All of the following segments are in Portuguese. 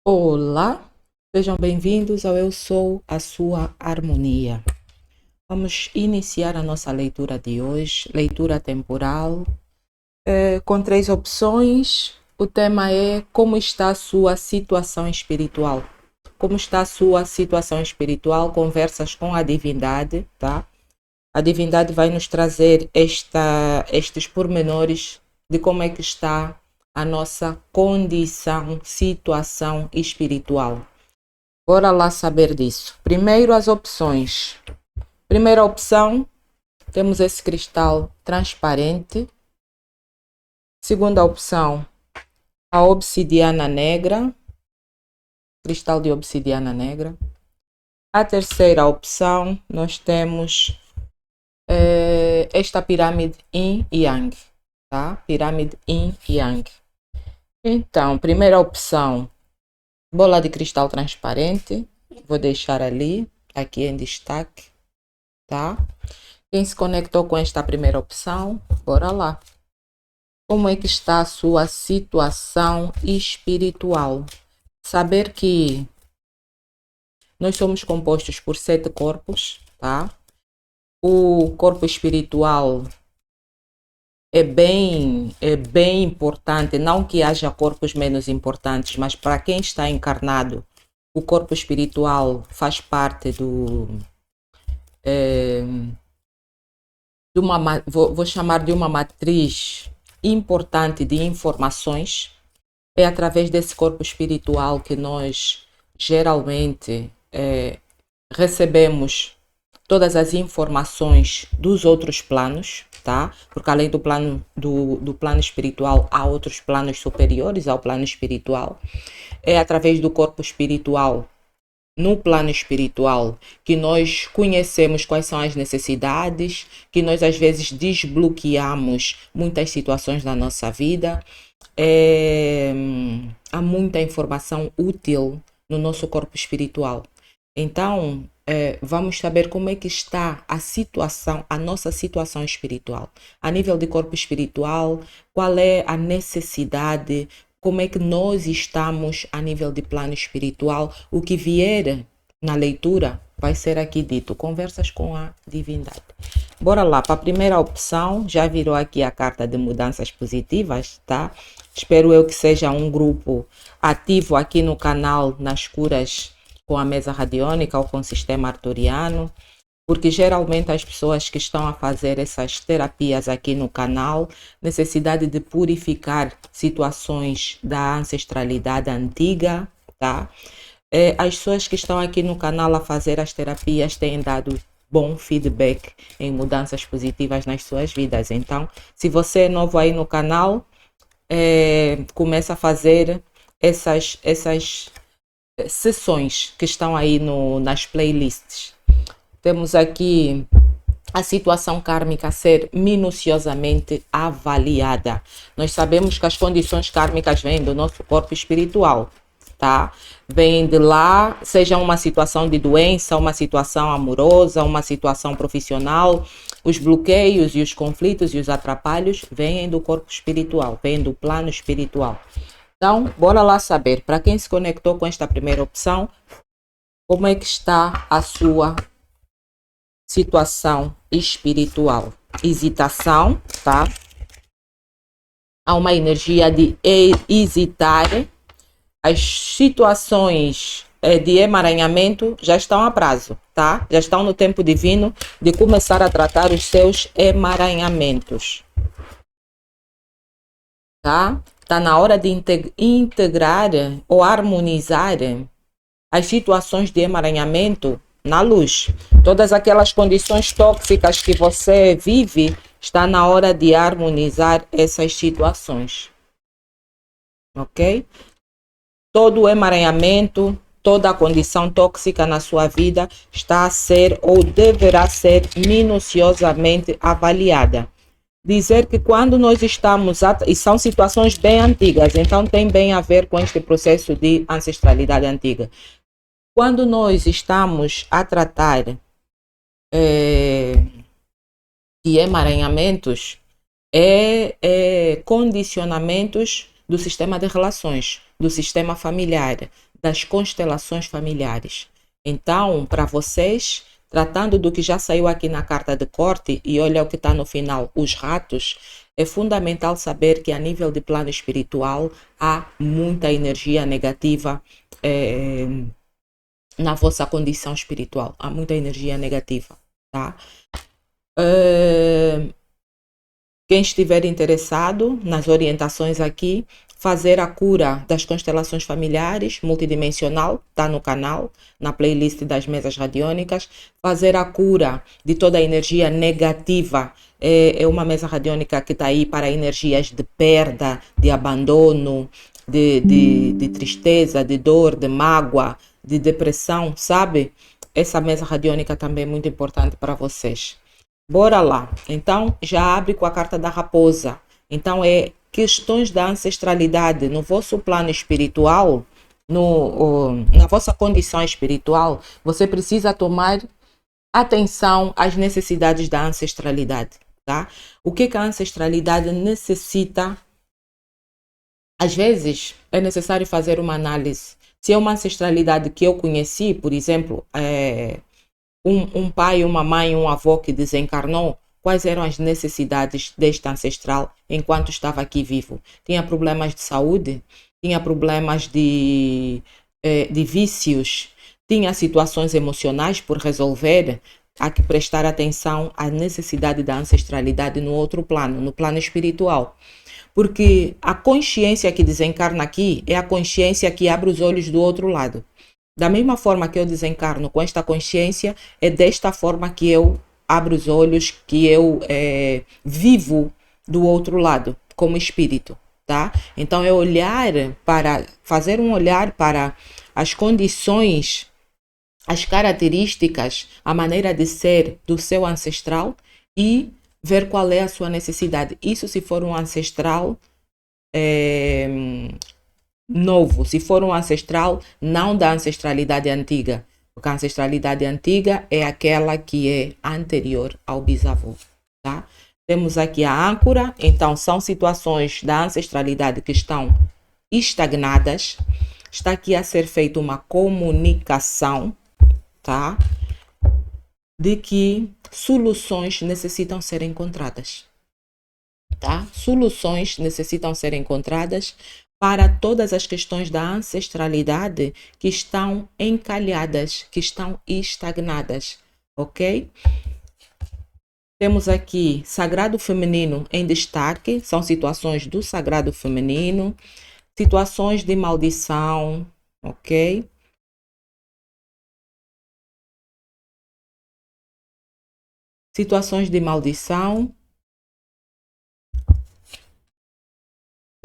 Olá, sejam bem-vindos ao Eu Sou a Sua Harmonia. Vamos iniciar a nossa leitura de hoje, leitura temporal, com 3 opções. O tema é como está a sua situação espiritual. Como está a sua situação espiritual? Conversas com a divindade, tá? A divindade vai nos trazer estes pormenores de como é que está a nossa condição, situação espiritual. Bora lá saber disso. Primeiro, as opções. Primeira opção, temos esse cristal transparente. Segunda opção, a obsidiana negra, cristal de obsidiana negra. A terceira opção, nós temos esta pirâmide Yin Yang, tá? Pirâmide Yin Yang. Então, primeira opção, bola de cristal transparente. Vou deixar ali, aqui em destaque, tá? Quem se conectou com esta primeira opção, bora lá. Como é que está a sua situação espiritual? Saber que nós somos compostos por 7 corpos, tá? O corpo espiritual é bem importante, não que haja corpos menos importantes, mas para quem está encarnado, o corpo espiritual faz parte vou chamar de uma matriz importante de informações. É através desse corpo espiritual que nós geralmente recebemos todas as informações dos outros planos, tá? Porque além do plano espiritual, há outros planos superiores ao plano espiritual. É através do corpo espiritual, no plano espiritual, que nós conhecemos quais são as necessidades, que nós às vezes desbloqueamos muitas situações da nossa vida. Há muita informação útil no nosso corpo espiritual. Então, vamos saber como é que está a nossa situação espiritual. A nível de corpo espiritual, qual é a necessidade, como é que nós estamos a nível de plano espiritual. O que vier na leitura vai ser aqui dito, conversas com a divindade. Bora lá, para a primeira opção, já virou aqui a carta de mudanças positivas, tá? Espero eu que seja um grupo ativo aqui no canal, nas curas com a mesa radiônica ou com o sistema arturiano, porque geralmente as pessoas que estão a fazer essas terapias aqui no canal, necessidade de purificar situações da ancestralidade antiga, tá? As pessoas que estão aqui no canal a fazer as terapias têm dado bom feedback em mudanças positivas nas suas vidas. Então, se você é novo aí no canal, começa a fazer essas sessões que estão aí nas playlists. Temos aqui a situação kármica a ser minuciosamente avaliada. Nós sabemos que as condições kármicas vêm do nosso corpo espiritual, tá? Vêm de lá, seja uma situação de doença, uma situação amorosa, uma situação profissional. Os bloqueios e os conflitos e os atrapalhos vêm do corpo espiritual, vêm do plano espiritual. Então, bora lá saber, para quem se conectou com esta primeira opção, como é que está a sua situação espiritual. Hesitação, tá? Há uma energia de hesitar. As situações de emaranhamento já estão a prazo, tá? Já estão no tempo divino de começar a tratar os seus emaranhamentos, tá? Está na hora de integrar ou harmonizar as situações de emaranhamento na luz. Todas aquelas condições tóxicas que você vive, está na hora de harmonizar essas situações. Ok? Todo o emaranhamento, toda a condição tóxica na sua vida está a ser ou deverá ser minuciosamente avaliada. Dizer que quando nós estamos, e são situações bem antigas, então tem bem a ver com este processo de ancestralidade antiga. Quando nós estamos a tratar de emaranhamentos, condicionamentos do sistema de relações, do sistema familiar, das constelações familiares. Então, para vocês, tratando do que já saiu aqui na carta de corte, e olha o que está no final, os ratos, é fundamental saber que a nível de plano espiritual há muita energia negativa na vossa condição espiritual. Há muita energia negativa, tá? Quem estiver interessado nas orientações aqui, fazer a cura das constelações familiares, multidimensional, está no canal, na playlist das mesas radiônicas. Fazer a cura de toda a energia negativa, é uma mesa radiônica que está aí para energias de perda, de abandono, de tristeza, de dor, de mágoa, de depressão, sabe? Essa mesa radiônica também é muito importante para vocês. Bora lá. Então, já abre com a carta da raposa. Então, é questões da ancestralidade no vosso plano espiritual, na vossa condição espiritual, você precisa tomar atenção às necessidades da ancestralidade, tá? O que a ancestralidade necessita? Às vezes, é necessário fazer uma análise. Se é uma ancestralidade que eu conheci, por exemplo, um pai, uma mãe, um avô que desencarnou, quais eram as necessidades deste ancestral enquanto estava aqui vivo? Tinha problemas de saúde? Tinha problemas de vícios? Tinha situações emocionais por resolver? Há que prestar atenção à necessidade da ancestralidade no outro plano, no plano espiritual. Porque a consciência que desencarna aqui é a consciência que abre os olhos do outro lado. Da mesma forma que eu desencarno com esta consciência, é desta forma que eu abro os olhos, que eu vivo do outro lado, como espírito, tá? Então é fazer um olhar para as condições, as características, a maneira de ser do seu ancestral e ver qual é a sua necessidade. Isso se for um ancestral novo, se for um ancestral não da ancestralidade antiga, porque a ancestralidade antiga é aquela que é anterior ao bisavô, tá? Temos aqui a âncora, então são situações da ancestralidade que estão estagnadas. Está aqui a ser feita uma comunicação, tá? De que soluções necessitam ser encontradas, tá? Soluções necessitam ser encontradas para todas as questões da ancestralidade que estão encalhadas, que estão estagnadas, ok? Temos aqui sagrado feminino em destaque, são situações do sagrado feminino, situações de maldição, ok? Situações de maldição,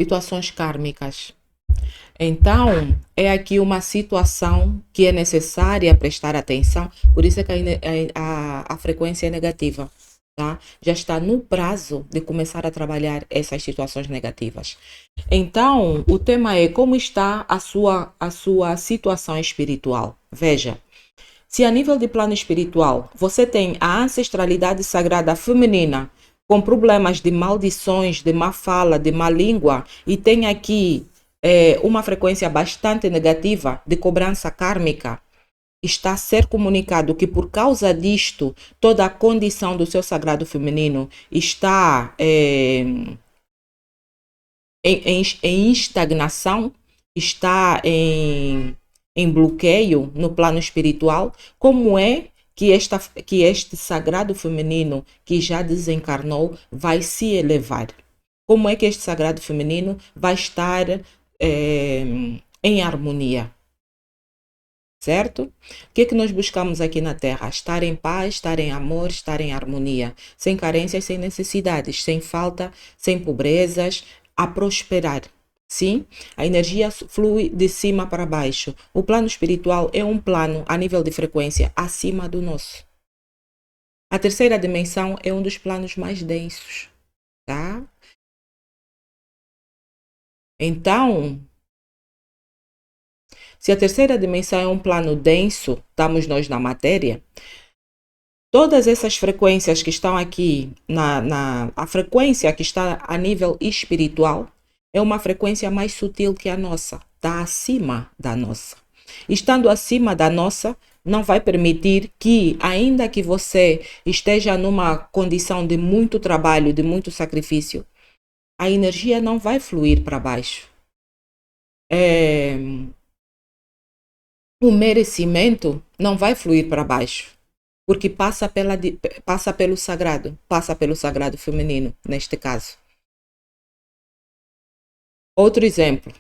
situações kármicas. Então, é aqui uma situação que é necessária prestar atenção, por isso é que a frequência é negativa, tá? Já está no prazo de começar a trabalhar essas situações negativas. Então, o tema é como está a sua situação espiritual. Veja, se a nível de plano espiritual você tem a ancestralidade sagrada feminina com problemas de maldições, de má fala, de má língua, e tem aqui uma frequência bastante negativa de cobrança kármica, está a ser comunicado que por causa disto, toda a condição do seu sagrado feminino está em estagnação, está em bloqueio no plano espiritual. Como é que este sagrado feminino que já desencarnou vai se elevar? Como é que este sagrado feminino vai estar em harmonia? Certo? O que é que nós buscamos aqui na Terra? Estar em paz, estar em amor, estar em harmonia, sem carências, sem necessidades, sem falta, sem pobrezas, a prosperar. Sim, a energia flui de cima para baixo. O plano espiritual é um plano a nível de frequência acima do nosso. A terceira dimensão é um dos planos mais densos, tá? Então, se a terceira dimensão é um plano denso, estamos nós na matéria, todas essas frequências que estão aqui, a frequência que está a nível espiritual, é uma frequência mais sutil que a nossa, está acima da nossa. Estando acima da nossa, não vai permitir que, ainda que você esteja numa condição de muito trabalho, de muito sacrifício, a energia não vai fluir para baixo. O merecimento não vai fluir para baixo, porque passa pelo sagrado feminino, neste caso. Outro exemplo.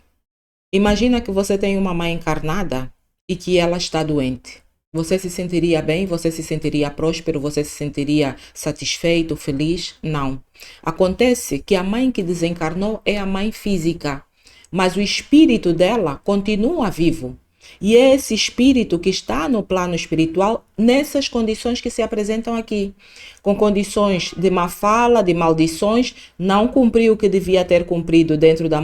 Imagina que você tem uma mãe encarnada e que ela está doente. Você se sentiria bem? Você se sentiria próspero? Você se sentiria satisfeito, feliz? Não. Acontece que a mãe que desencarnou é a mãe física, mas o espírito dela continua vivo. E é esse espírito que está no plano espiritual nessas condições que se apresentam aqui. Com condições de má fala, de maldições, não cumpriu o que devia ter cumprido dentro da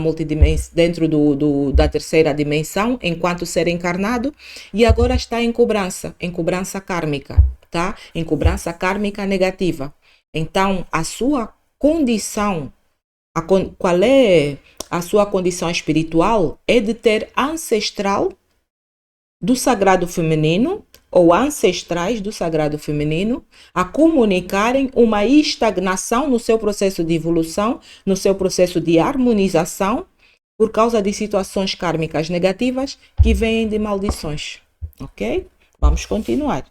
da terceira dimensão, enquanto ser encarnado, e agora está em cobrança kármica, tá? Em cobrança kármica negativa. Então, a sua condição, qual é a sua condição espiritual? É de ter ancestral do sagrado feminino ou ancestrais do sagrado feminino a comunicarem uma estagnação no seu processo de evolução, no seu processo de harmonização, por causa de situações kármicas negativas que vêm de maldições. Ok? Vamos continuar.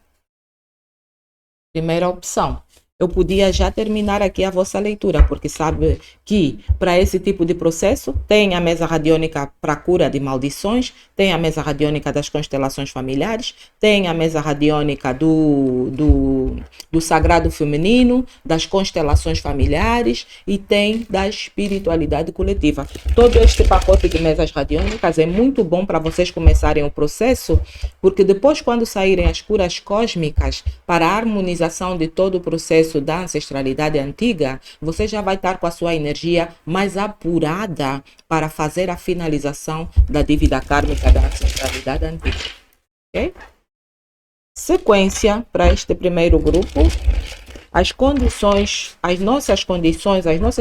Primeira opção. Eu podia já terminar aqui a vossa leitura, porque sabe que para esse tipo de processo tem a mesa radiônica para cura de maldições, tem a mesa radiônica das constelações familiares, tem a mesa radiônica do sagrado feminino, das constelações familiares e tem da espiritualidade coletiva. Todo este pacote de mesas radiônicas é muito bom para vocês começarem o processo, porque depois, quando saírem as curas cósmicas para a harmonização de todo o processo da ancestralidade antiga, você já vai estar com a sua energia mais apurada para fazer a finalização da dívida kármica da ancestralidade antiga. Ok? Sequência para este primeiro grupo. As condições, as nossas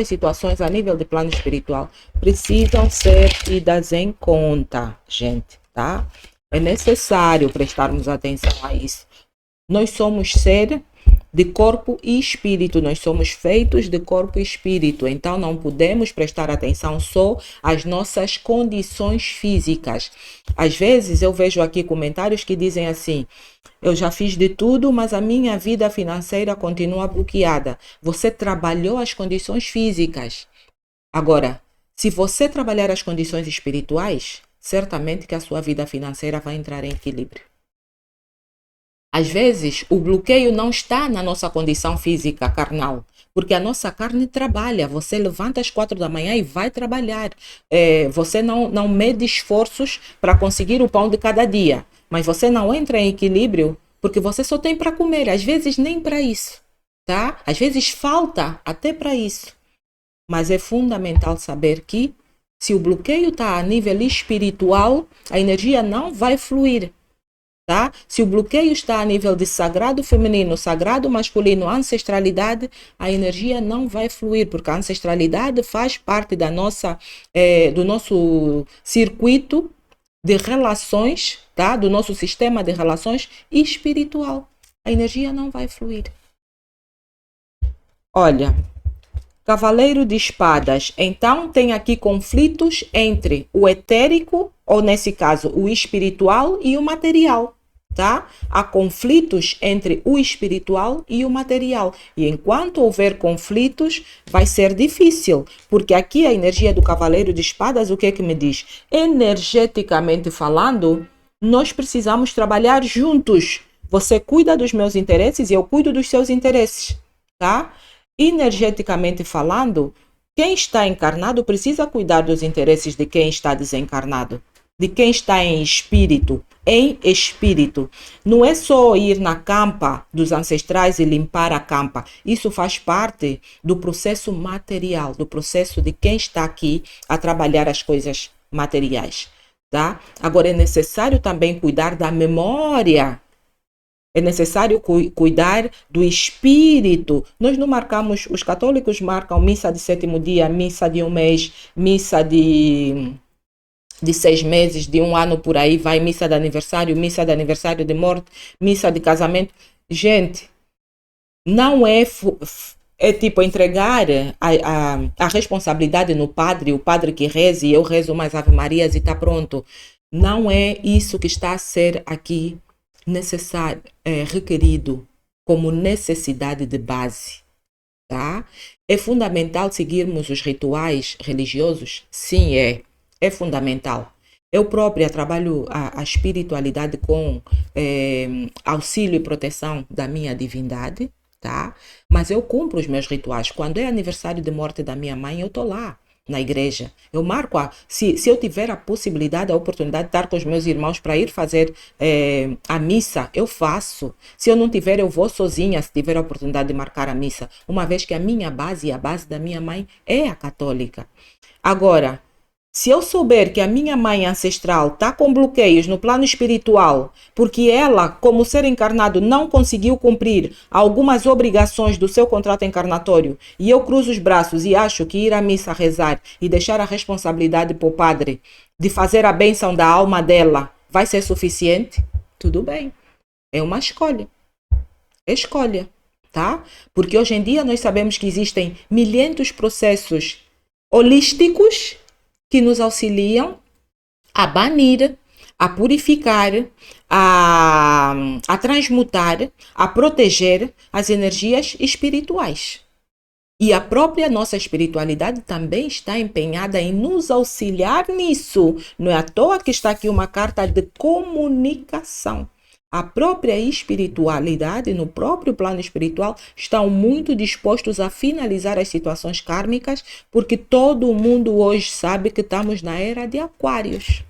situações a nível de plano espiritual precisam ser tidas em conta, gente, tá? É necessário prestarmos atenção a isso. Nós somos ser de corpo e espírito, nós somos feitos de corpo e espírito, então não podemos prestar atenção só às nossas condições físicas. Às vezes eu vejo aqui comentários que dizem assim: eu já fiz de tudo, mas a minha vida financeira continua bloqueada. Você trabalhou as condições físicas. Agora, se você trabalhar as condições espirituais, certamente que a sua vida financeira vai entrar em equilíbrio. Às vezes, o bloqueio não está na nossa condição física carnal, porque a nossa carne trabalha. Você levanta às 4 da manhã e vai trabalhar. Você não mede esforços para conseguir o pão de cada dia, mas você não entra em equilíbrio porque você só tem para comer. Às vezes, nem para isso, tá? Às vezes, falta até para isso. Mas é fundamental saber que, se o bloqueio está a nível espiritual, a energia não vai fluir. Tá? Se o bloqueio está a nível de sagrado feminino, sagrado masculino, ancestralidade, a energia não vai fluir, porque a ancestralidade faz parte da do nosso circuito de relações, tá? Do nosso sistema de relações espiritual. A energia não vai fluir. Olha, Cavaleiro de Espadas, então tem aqui conflitos entre o etérico, ou nesse caso, o espiritual e o material. Tá? Há conflitos entre o espiritual e o material. E enquanto houver conflitos, vai ser difícil. Porque aqui a energia do Cavaleiro de Espadas, o que é que me diz? Energeticamente falando, nós precisamos trabalhar juntos. Você cuida dos meus interesses e eu cuido dos seus interesses. Tá? Energeticamente falando, quem está encarnado precisa cuidar dos interesses de quem está desencarnado. De quem está em espírito. Não é só ir na campa dos ancestrais e limpar a campa. Isso faz parte do processo material, do processo de quem está aqui a trabalhar as coisas materiais. Tá? Agora é necessário também cuidar da memória. É necessário cuidar do espírito. Nós não marcamos, os católicos marcam missa de sétimo dia, missa de um mês, missa de de 6 meses, de 1 ano por aí, vai missa de aniversário de morte, missa de casamento. Gente, não é tipo entregar a responsabilidade no padre, o padre que reze, eu rezo mais Ave Marias e está pronto. Não é isso que está a ser aqui necessário, requerido como necessidade de base, tá? É fundamental seguirmos os rituais religiosos? Sim, é fundamental. Eu própria trabalho a espiritualidade com auxílio e proteção da minha divindade, tá? Mas eu cumpro os meus rituais. Quando é aniversário de morte da minha mãe, eu estou lá na igreja. Eu marco, se eu tiver a possibilidade, a oportunidade de estar com os meus irmãos para ir fazer a missa, eu faço. Se eu não tiver, eu vou sozinha, se tiver a oportunidade de marcar a missa. Uma vez que a minha base e a base da minha mãe é a católica. Agora, se eu souber que a minha mãe ancestral está com bloqueios no plano espiritual, porque ela, como ser encarnado, não conseguiu cumprir algumas obrigações do seu contrato encarnatório, e eu cruzo os braços e acho que ir à missa rezar e deixar a responsabilidade para o padre de fazer a bênção da alma dela vai ser suficiente, tudo bem. É uma escolha. É escolha, tá? Porque hoje em dia nós sabemos que existem milhentos processos holísticos que nos auxiliam a banir, a purificar, a transmutar, a proteger as energias espirituais. E a própria nossa espiritualidade também está empenhada em nos auxiliar nisso. Não é à toa que está aqui uma carta de comunicação. A própria espiritualidade, no próprio plano espiritual, estão muito dispostos a finalizar as situações kármicas, porque todo mundo hoje sabe que estamos na era de Aquários,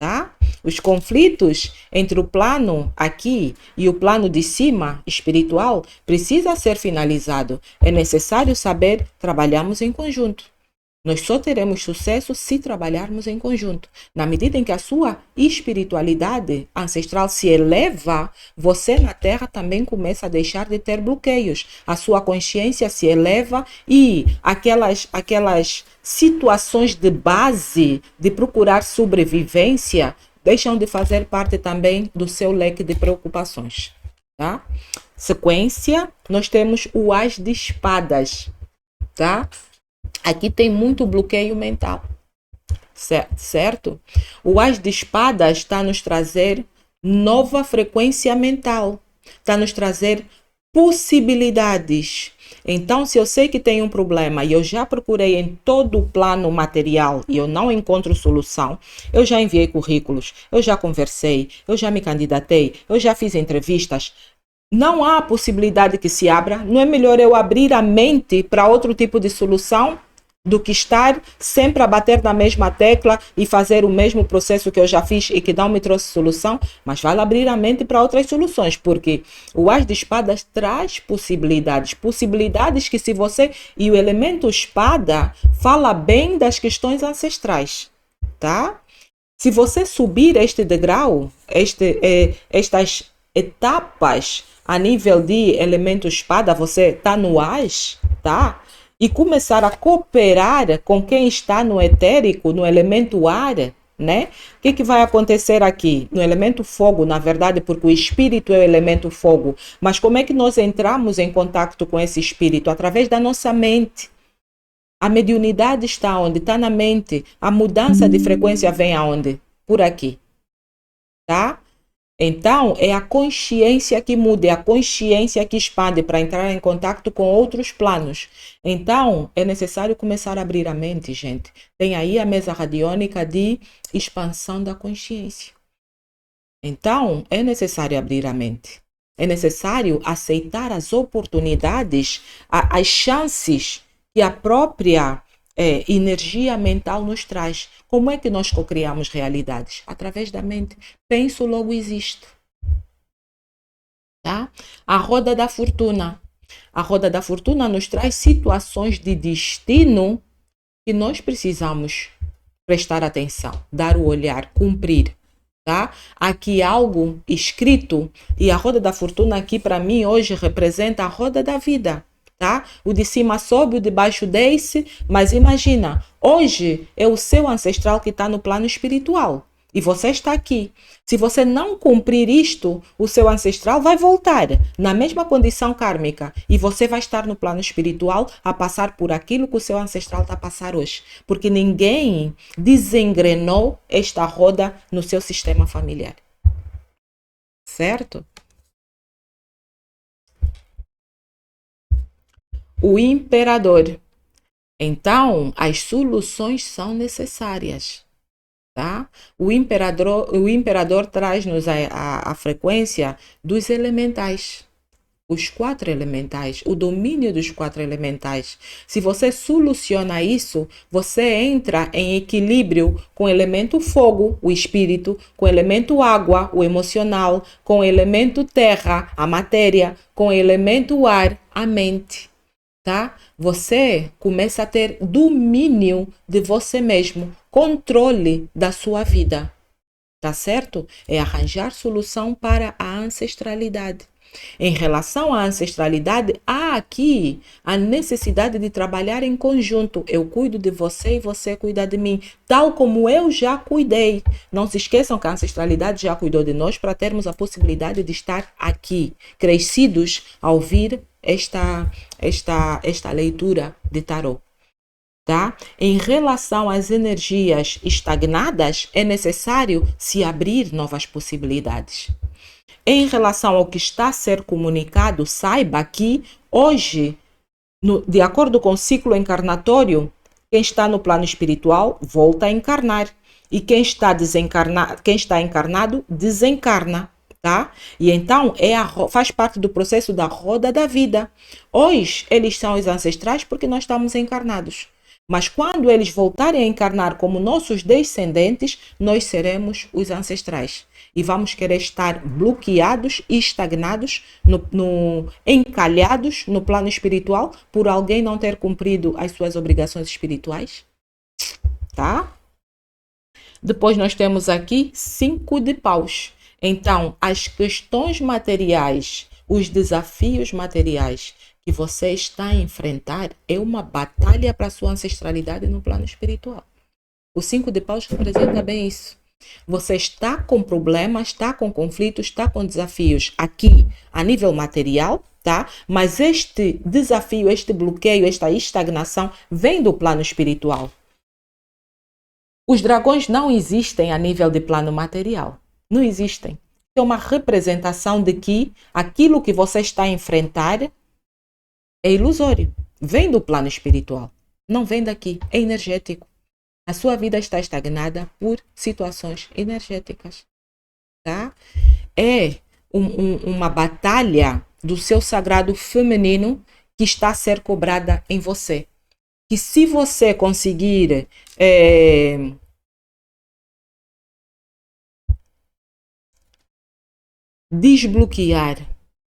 tá? Os conflitos entre o plano aqui e o plano de cima, espiritual, precisa ser finalizado. É necessário saber, trabalhamos em conjunto. Nós só teremos sucesso se trabalharmos em conjunto. Na medida em que a sua espiritualidade ancestral se eleva, você na Terra também começa a deixar de ter bloqueios. A sua consciência se eleva e aquelas situações de base de procurar sobrevivência deixam de fazer parte também do seu leque de preocupações. Tá? Sequência, nós temos o As de Espadas, tá? Aqui tem muito bloqueio mental, certo? O As de Espadas está a nos trazer nova frequência mental, está a nos trazer possibilidades. Então, se eu sei que tem um problema e eu já procurei em todo o plano material e eu não encontro solução, eu já enviei currículos, eu já conversei, eu já me candidatei, eu já fiz entrevistas, não há possibilidade que se abra. Não é melhor eu abrir a mente para outro tipo de solução do que estar sempre a bater na mesma tecla e fazer o mesmo processo que eu já fiz e que não me trouxe solução? Mas vale abrir a mente para outras soluções, porque o As de Espadas traz possibilidades, possibilidades que se você... E o elemento espada fala bem das questões ancestrais, tá? Se você subir este degrau, estas etapas a nível de elemento espada, você está no As, tá? E começar a cooperar com quem está no etérico, no elemento ar, né? O que vai acontecer aqui? No elemento fogo, na verdade, porque o espírito é o elemento fogo. Mas como é que nós entramos em contato com esse espírito? Através da nossa mente. A mediunidade está onde? Está na mente. A mudança de frequência vem aonde? Por aqui. Tá? Então, é a consciência que muda, é a consciência que expande para entrar em contato com outros planos. Então, é necessário começar a abrir a mente, gente. Tem aí a mesa radiônica de expansão da consciência. Então, é necessário abrir a mente. É necessário aceitar as oportunidades, as chances que a própria energia mental nos traz. Como é que nós cocriamos realidades? Através da mente. Penso, logo existo. Tá? A roda da fortuna. A roda da fortuna nos traz situações de destino que nós precisamos prestar atenção, dar o olhar, cumprir. Tá? Aqui algo escrito, e a roda da fortuna aqui para mim hoje representa a roda da vida. tá? O de cima sobe, o de baixo desce, mas imagina, hoje é o seu ancestral que está no plano espiritual e você está aqui. Se você não cumprir isto, o seu ancestral vai voltar na mesma condição kármica e você vai estar no plano espiritual a passar por aquilo que o seu ancestral está a passar hoje, porque ninguém desengrenou esta roda no seu sistema familiar. Certo? O imperador. Então, as soluções são necessárias. Tá? O imperador traz-nos a frequência dos elementais. Os 4 elementais, o domínio dos 4 elementais. Se você soluciona isso, você entra em equilíbrio com o elemento fogo, o espírito, com o elemento água, o emocional, com o elemento terra, a matéria, com o elemento ar, a mente. Tá? Você começa a ter domínio de você mesmo, controle da sua vida. Tá certo? É arranjar solução para a ancestralidade. Em relação à ancestralidade, há aqui a necessidade de trabalhar em conjunto. Eu cuido de você e você cuida de mim, tal como eu já cuidei. Não se esqueçam que a ancestralidade já cuidou de nós para termos a possibilidade de estar aqui, crescidos ao ouvir esta leitura de tarô. Tá? Em relação às energias estagnadas, é necessário se abrir novas possibilidades. Em relação ao que está a ser comunicado, saiba que hoje, de acordo com o ciclo encarnatório, quem está no plano espiritual volta a encarnar. E quem está encarnado desencarna. Tá? E então faz parte do processo da roda da vida. Hoje eles são os ancestrais porque nós estamos encarnados. Mas quando eles voltarem a encarnar como nossos descendentes, nós seremos os ancestrais. E vamos querer estar bloqueados e estagnados, encalhados no plano espiritual por alguém não ter cumprido as suas obrigações espirituais. Tá? Depois nós temos aqui 5 de paus. Então, as questões materiais, os desafios materiais que você está a enfrentar é uma batalha para a sua ancestralidade no plano espiritual. O 5 de paus representa bem isso. Você está com problemas, está com conflitos, está com desafios aqui a nível material, tá? Mas este desafio, este bloqueio, esta estagnação vem do plano espiritual. Os dragões não existem a nível de plano material. Não existem. É uma representação de que aquilo que você está a enfrentar é ilusório. Vem do plano espiritual. Não vem daqui. É energético. A sua vida está estagnada por situações energéticas. Tá? É uma batalha do seu sagrado feminino que está a ser cobrada em você. Que se você conseguir desbloquear,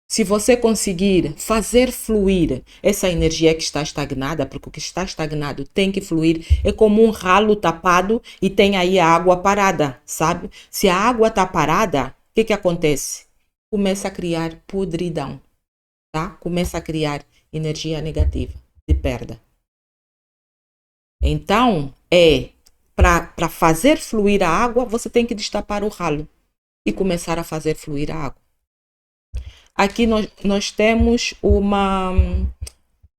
se você conseguir fazer fluir essa energia que está estagnada, porque o que está estagnado tem que fluir, é como um ralo tapado e tem aí a água parada, sabe? Se a água está parada, o que acontece? Começa a criar podridão, tá? Começa a criar energia negativa, de perda. Então, para fazer fluir a água, você tem que destapar o ralo e começar a fazer fluir a água. Aqui nós temos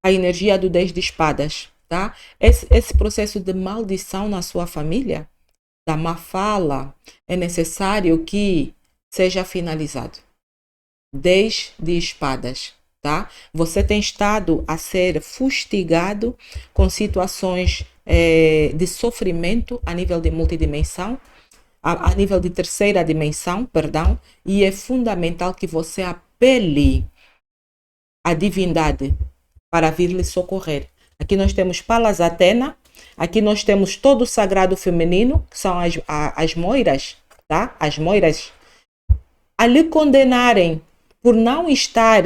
a energia do 10 de espadas, tá? Esse processo de maldição na sua família, da má fala, é necessário que seja finalizado. 10 de espadas, tá? Você tem estado a ser fustigado com situações de sofrimento a nível de multidimensão, a nível de terceira dimensão, perdão, e é fundamental que você apele à divindade para vir lhe socorrer. Aqui nós temos Palas Atena, aqui nós temos todo o sagrado feminino, que são as moiras, tá? As moiras, a lhe condenarem por não estar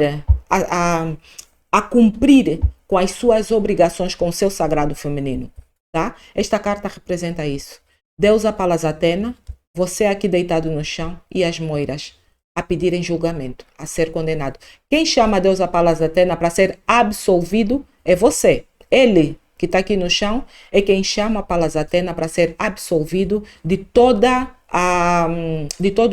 a cumprir com as suas obrigações com o seu sagrado feminino, tá? Esta carta representa isso. Deusa Palas Atena, você aqui deitado no chão e as moiras a pedirem julgamento, a ser condenado. Quem chama Deus a Palas Atena para ser absolvido é você. Ele que está aqui no chão é quem chama a Palas Atena para ser absolvido de todo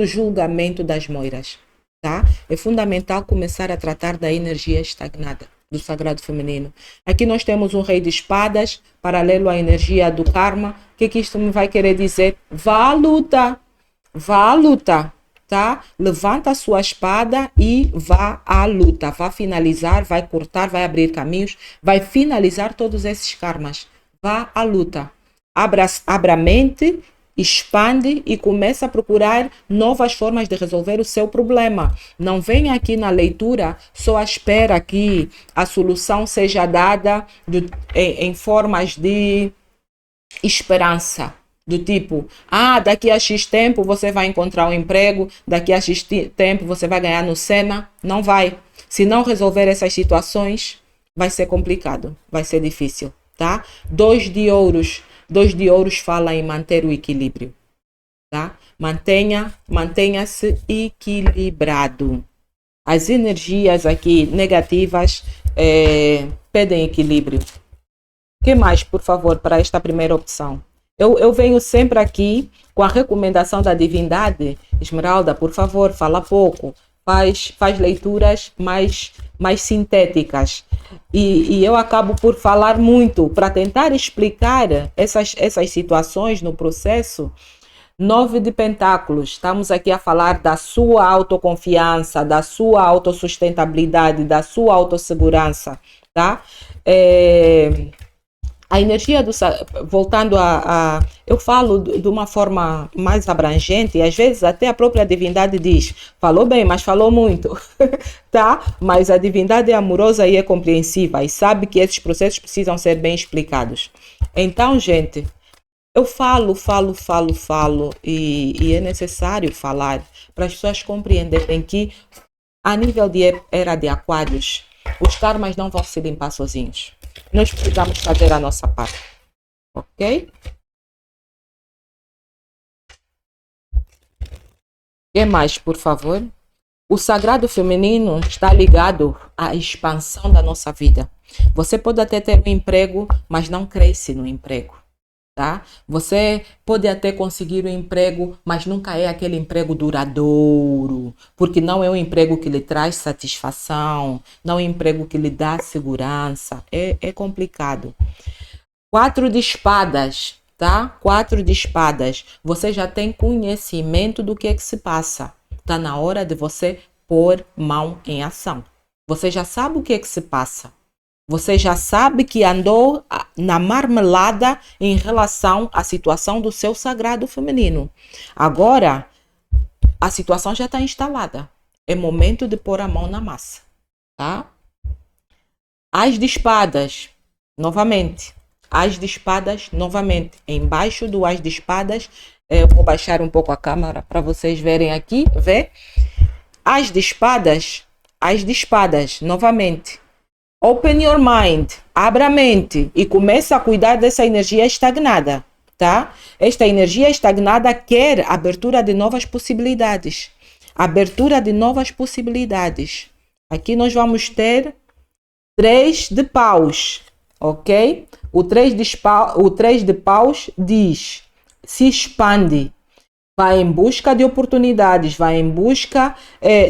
o julgamento das moiras. Tá? É fundamental começar a tratar da energia estagnada do sagrado feminino. Aqui nós temos um rei de espadas, paralelo à energia do karma. O que isto me vai querer dizer? Vá à luta, tá? Levanta a sua espada e vá à luta, vá finalizar, vai cortar, vai abrir caminhos, vai finalizar todos esses karmas. Vá à luta, abra a mente, expande e começa a procurar novas formas de resolver o seu problema. Não venha aqui na leitura só à espera que a solução seja dada em formas de esperança. Do tipo, daqui a X tempo você vai encontrar um emprego, daqui a X tempo você vai ganhar no Sena. Não vai. Se não resolver essas situações, vai ser complicado, vai ser difícil, tá? 2 de ouros fala em manter o equilíbrio, tá? Mantenha-se equilibrado. As energias aqui negativas pedem equilíbrio. O que mais, por favor, para esta primeira opção? Eu venho sempre aqui com a recomendação da divindade. Esmeralda, por favor, fala pouco. Faz leituras mais sintéticas. E eu acabo por falar muito para tentar explicar essas situações no processo. 9 de pentáculos. Estamos aqui a falar da sua autoconfiança, da sua autossustentabilidade, da sua autossegurança, tá? A energia voltando eu falo de uma forma mais abrangente, e às vezes até a própria divindade diz, falou bem, mas falou muito, tá? Mas a divindade é amorosa e é compreensiva e sabe que esses processos precisam ser bem explicados. Então, gente, eu falo e é necessário falar para as pessoas compreenderem que a nível de era de aquários, os karmas não vão se limpar sozinhos. Nós precisamos fazer a nossa parte, ok? E mais, por favor? O sagrado feminino está ligado à expansão da nossa vida. Você pode até ter um emprego, mas não cresce no emprego, tá? Você pode até conseguir um emprego, mas nunca é aquele emprego duradouro, porque não é um emprego que lhe traz satisfação, não é um emprego que lhe dá segurança. É complicado. 4 de espadas, tá? 4 de espadas. Você já tem conhecimento do que é que se passa. Tá na hora de você pôr mão em ação. Você já sabe o que é que se passa. Você já sabe que andou na marmelada em relação à situação do seu sagrado feminino. Agora, a situação já está instalada. É momento de pôr a mão na massa, tá? As de espadas, novamente. As de espadas, novamente. Embaixo do as de espadas, eu vou baixar um pouco a câmera para vocês verem aqui, vê? As de espadas, novamente. Open your mind, abra a mente e começa a cuidar dessa energia estagnada, tá? Esta energia estagnada quer abertura de novas possibilidades. Abertura de novas possibilidades. Aqui nós vamos ter 3 de paus, ok? O 3 de paus diz, se expande. Vai em busca de oportunidades, vai em busca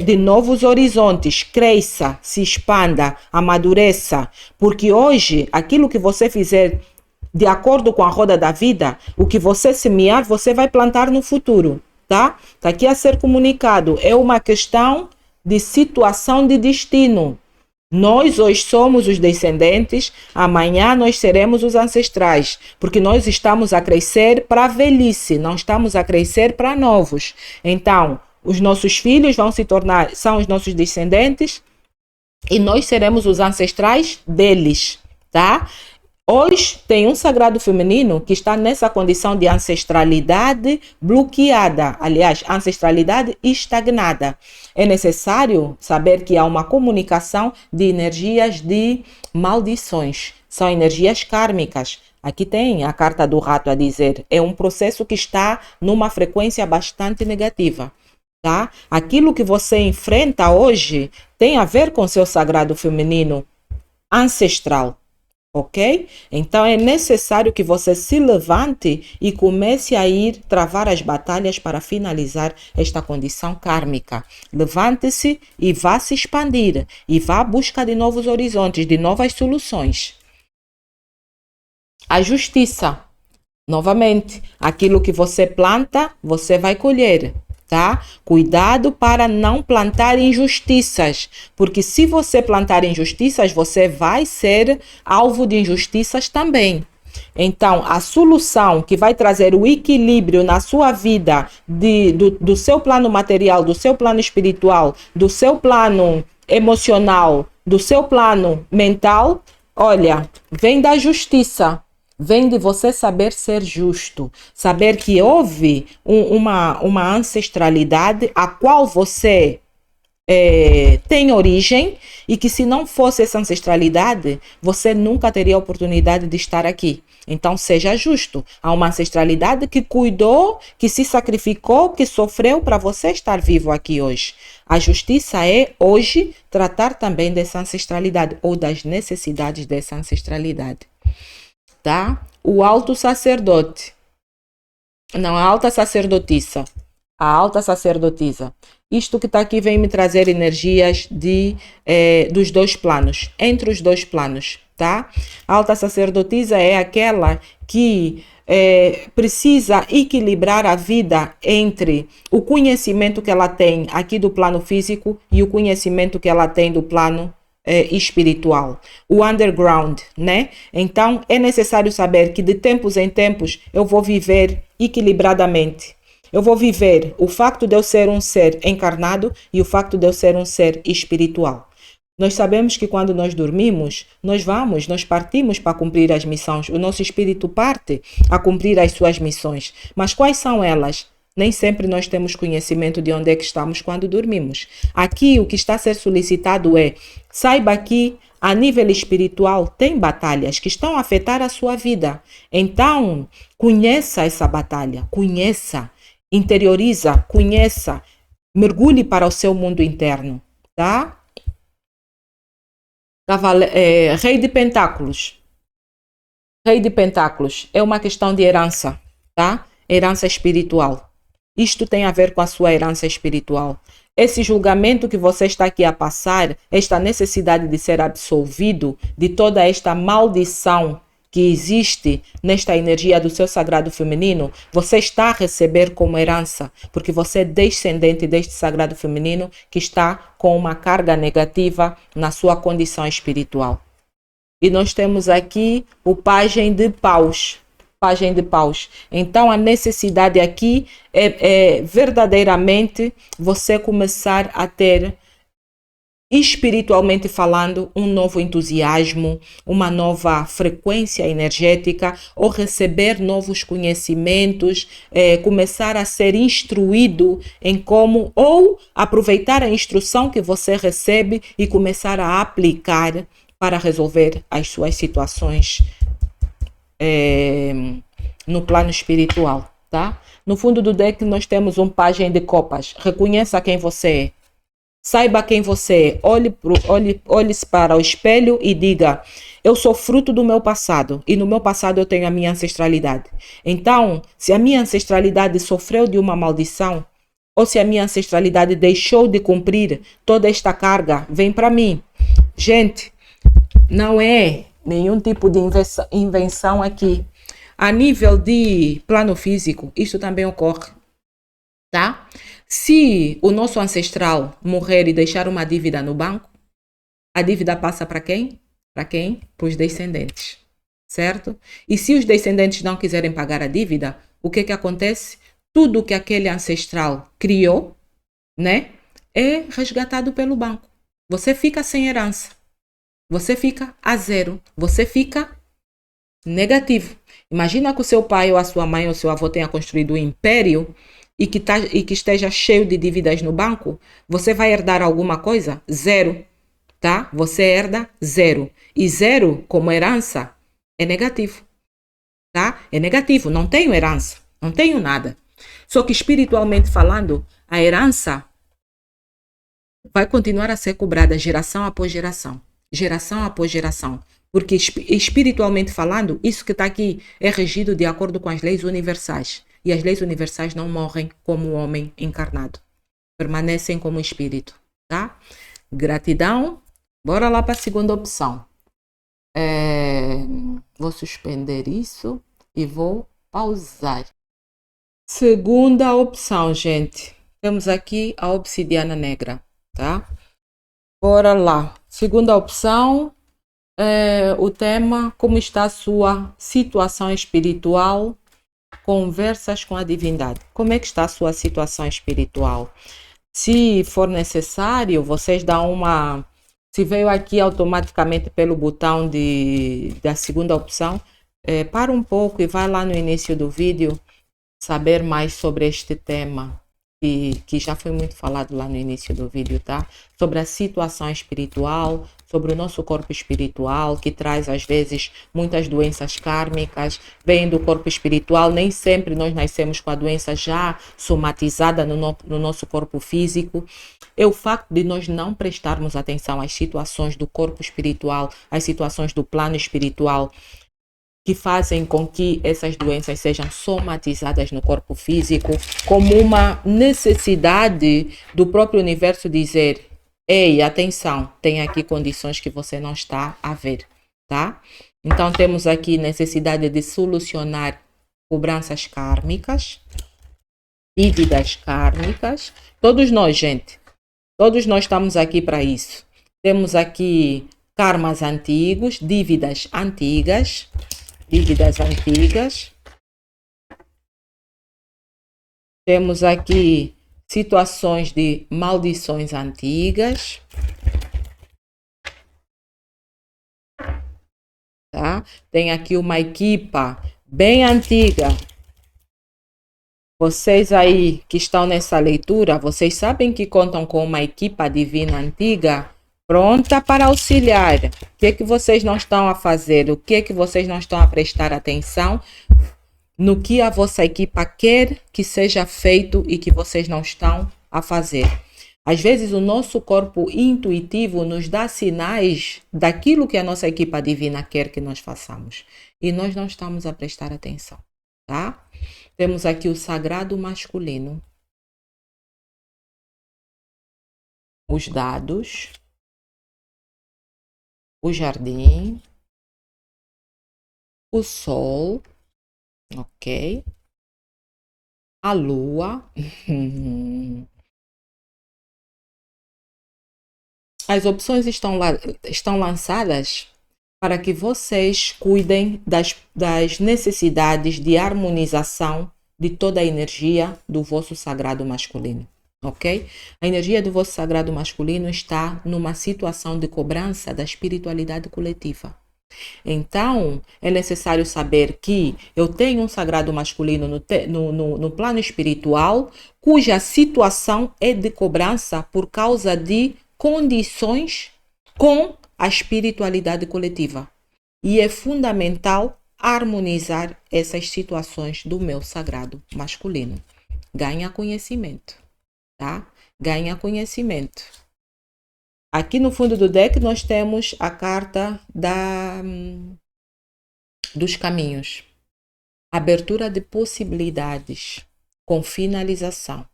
de novos horizontes, cresça, se expanda, amadureça, porque hoje aquilo que você fizer de acordo com a roda da vida, o que você semear, você vai plantar no futuro, tá? Está aqui a ser comunicado, é uma questão de situação de destino. Nós hoje somos os descendentes, amanhã nós seremos os ancestrais, porque nós estamos a crescer para a velhice, não estamos a crescer para novos. Então, os nossos filhos vão se tornar, são os nossos descendentes e nós seremos os ancestrais deles, tá? Hoje tem um sagrado feminino que está nessa condição de ancestralidade bloqueada, aliás, ancestralidade estagnada. É necessário saber que há uma comunicação de energias de maldições, são energias kármicas. Aqui tem a carta do rato a dizer, é um processo que está numa frequência bastante negativa. tá? Aquilo que você enfrenta hoje tem a ver com seu sagrado feminino ancestral, ok? Então é necessário que você se levante e comece a ir travar as batalhas para finalizar esta condição kármica. Levante-se e vá se expandir e vá à busca de novos horizontes, de novas soluções. A justiça. Novamente, aquilo que você planta, você vai colher, tá? Cuidado para não plantar injustiças, porque se você plantar injustiças, você vai ser alvo de injustiças também. Então, a solução que vai trazer o equilíbrio na sua vida, do seu plano material, do seu plano espiritual, do seu plano emocional, do seu plano mental, olha, vem da justiça. Vem de você saber ser justo, saber que houve uma ancestralidade a qual você tem origem e que se não fosse essa ancestralidade, você nunca teria a oportunidade de estar aqui. Então seja justo. Há uma ancestralidade que cuidou, que se sacrificou, que sofreu para você estar vivo aqui hoje. A justiça é hoje tratar também dessa ancestralidade ou das necessidades dessa ancestralidade. Tá? O alto sacerdote, não, a alta sacerdotisa, a alta sacerdotisa. Isto que está aqui vem me trazer energias dos dois planos, entre os dois planos, tá? A alta sacerdotisa é aquela que precisa equilibrar a vida entre o conhecimento que ela tem aqui do plano físico e o conhecimento que ela tem do plano espiritual, o underground, né? Então é necessário saber que de tempos em tempos eu vou viver equilibradamente. Eu vou viver o facto de eu ser um ser encarnado e o facto de eu ser um ser espiritual. Nós sabemos que quando nós dormimos, nós partimos para cumprir as missões. O nosso espírito parte a cumprir as suas missões. Mas quais são elas? Nem sempre nós temos conhecimento de onde é que estamos quando dormimos. Aqui o que está a ser solicitado é, saiba que a nível espiritual tem batalhas que estão a afetar a sua vida. Então, conheça essa batalha, conheça, interioriza, conheça, mergulhe para o seu mundo interno, tá? Rei de Pentáculos. Rei de Pentáculos é uma questão de herança, tá? Herança espiritual. Isto tem a ver com a sua herança espiritual. Esse julgamento que você está aqui a passar, esta necessidade de ser absolvido de toda esta maldição que existe nesta energia do seu sagrado feminino, você está a receber como herança, porque você é descendente deste sagrado feminino que está com uma carga negativa na sua condição espiritual. E nós temos aqui o pajem de paus. Pajem de paus. Então a necessidade aqui é verdadeiramente você começar a ter, espiritualmente falando, um novo entusiasmo, uma nova frequência energética, ou receber novos conhecimentos, começar a ser instruído em como, ou aproveitar a instrução que você recebe e começar a aplicar para resolver as suas situações no plano espiritual, tá? No fundo do deck nós temos um pajem de copas. Reconheça quem você é. Saiba quem você é. Olhe-se para o espelho e diga: eu sou fruto do meu passado e no meu passado eu tenho a minha ancestralidade. Então, se a minha ancestralidade sofreu de uma maldição, ou se a minha ancestralidade deixou de cumprir toda esta carga, vem para mim. Gente, não é nenhum tipo de invenção aqui. A nível de plano físico, isto também ocorre, tá? Se o nosso ancestral morrer e deixar uma dívida no banco, a dívida passa para quem? Para quem? Para os descendentes, certo? E se os descendentes não quiserem pagar a dívida, o que acontece? Tudo que aquele ancestral criou, né, é resgatado pelo banco. Você fica sem herança. Você fica a zero. Você fica negativo. Imagina que o seu pai ou a sua mãe ou o seu avô tenha construído um império e que esteja cheio de dívidas no banco. Você vai herdar alguma coisa? Zero, tá? Você herda zero. E zero, como herança, é negativo, tá? É negativo. Não tenho herança. Não tenho nada. Só que espiritualmente falando, a herança vai continuar a ser cobrada geração após geração, porque espiritualmente falando, isso que está aqui é regido de acordo com as leis universais, e as leis universais não morrem como o homem encarnado, permanecem como espírito, tá? Gratidão. Bora lá para a segunda opção. Vou suspender isso e vou pausar. Segunda opção, gente. Temos aqui a obsidiana negra, tá? Bora lá. Segunda opção, o tema, como está a sua situação espiritual? Conversas com a divindade. Como é que está a sua situação espiritual? Se for necessário, vocês dão uma... Se veio aqui automaticamente pelo botão da segunda opção, para um pouco e vai lá no início do vídeo saber mais sobre este tema, que já foi muito falado lá no início do vídeo, tá? Sobre a situação espiritual, sobre o nosso corpo espiritual, que traz às vezes muitas doenças kármicas, vem do corpo espiritual, nem sempre nós nascemos com a doença já somatizada no nosso corpo físico. É o facto de nós não prestarmos atenção às situações do corpo espiritual, às situações do plano espiritual, que fazem com que essas doenças sejam somatizadas no corpo físico, como uma necessidade do próprio universo dizer: ei, atenção, tem aqui condições que você não está a ver, tá? Então temos aqui necessidade de solucionar cobranças kármicas, dívidas kármicas. Todos nós, gente, todos nós estamos aqui para isso. Temos aqui karmas antigos, dívidas antigas. Temos aqui situações de maldições antigas. Tá? Tem aqui uma equipa bem antiga. Vocês aí que estão nessa leitura, vocês sabem que contam com uma equipa divina antiga pronta para auxiliar. O que é que vocês não estão a fazer? O que é que vocês não estão a prestar atenção? No que a vossa equipa quer que seja feito e que vocês não estão a fazer. Às vezes o nosso corpo intuitivo nos dá sinais daquilo que a nossa equipa divina quer que nós façamos. E nós não estamos a prestar atenção, tá? Temos aqui o sagrado masculino. Os dados. O jardim. O sol. Ok. A lua. As opções estão lançadas para que vocês cuidem das necessidades de harmonização de toda a energia do vosso sagrado masculino, ok? A energia do vosso sagrado masculino está numa situação de cobrança da espiritualidade coletiva. Então, é necessário saber que eu tenho um sagrado masculino no plano espiritual, cuja situação é de cobrança por causa de condições com a espiritualidade coletiva. E é fundamental harmonizar essas situações do meu sagrado masculino. Ganha conhecimento, tá? Ganha conhecimento. Aqui no fundo do deck nós temos a carta dos caminhos. Abertura de possibilidades com finalização.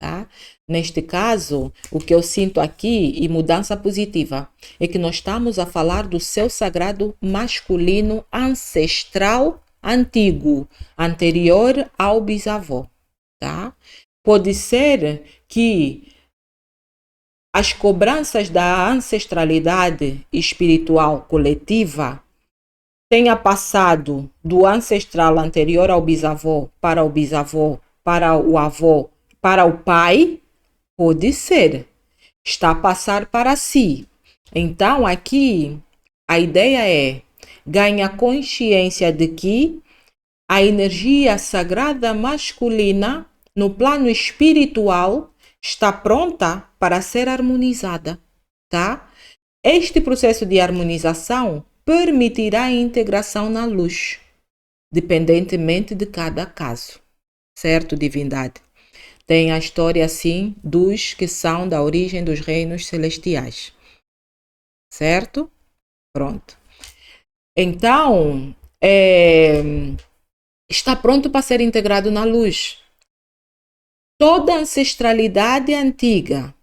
Tá? Neste caso, o que eu sinto aqui, e mudança positiva, é que nós estamos a falar do seu sagrado masculino ancestral antigo, anterior ao bisavô. Tá? Pode ser que as cobranças da ancestralidade espiritual coletiva tenha passado do ancestral anterior ao bisavô, para o avô, para o pai. Pode ser. Está a passar para si. Então, aqui, a ideia é ganhar consciência de que a energia sagrada masculina no plano espiritual está pronta para ser harmonizada, tá? Este processo de harmonização permitirá a integração na luz, dependentemente de cada caso, certo, divindade? tem a história assim dos que são da origem dos reinos celestiais. Certo? Pronto. Então, está pronto para ser integrado na luz. Toda a ancestralidade antiga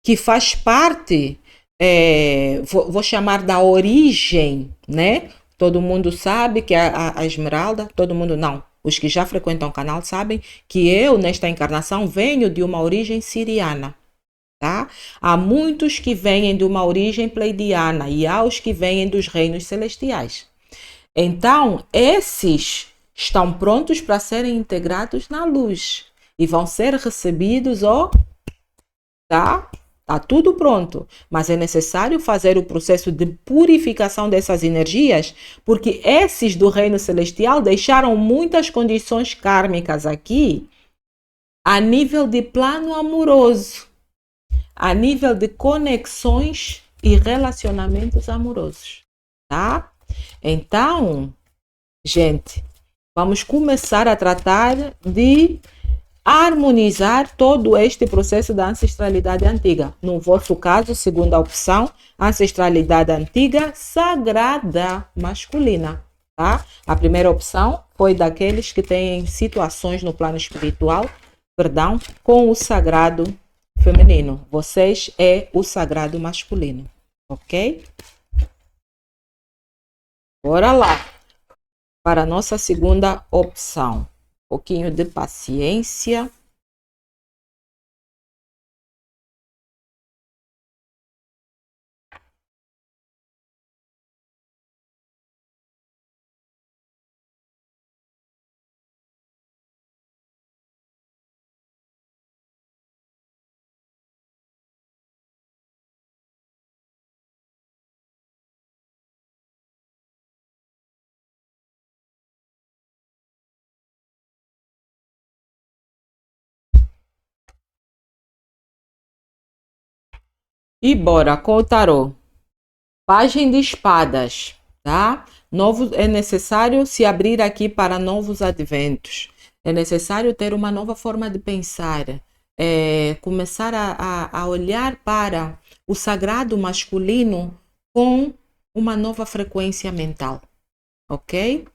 que faz parte, vou chamar da origem, né? Todo mundo sabe que a Esmeralda, todo mundo não, os que já frequentam o canal sabem que eu, nesta encarnação, venho de uma origem siriana. Tá? Há muitos que vêm de uma origem pleidiana e há os que vêm dos reinos celestiais. Então, esses estão prontos para serem integrados na luz e vão ser recebidos, tá? Tá tudo pronto, mas é necessário fazer o processo de purificação dessas energias, porque esses do reino celestial deixaram muitas condições kármicas aqui a nível de plano amoroso, a nível de conexões e relacionamentos amorosos, tá? Então, gente, vamos começar a tratar de harmonizar todo este processo da ancestralidade antiga. No vosso caso, segunda opção, ancestralidade antiga sagrada masculina, tá? A primeira opção foi daqueles que têm situações no plano espiritual, com o sagrado feminino. Vocês é o sagrado masculino, ok? Bora lá para a nossa segunda opção. Um pouquinho de paciência. E bora com o tarô. Pagem de espadas, tá? É necessário se abrir aqui para novos adventos. É necessário ter uma nova forma de pensar. Começar a olhar para o sagrado masculino com uma nova frequência mental, ok?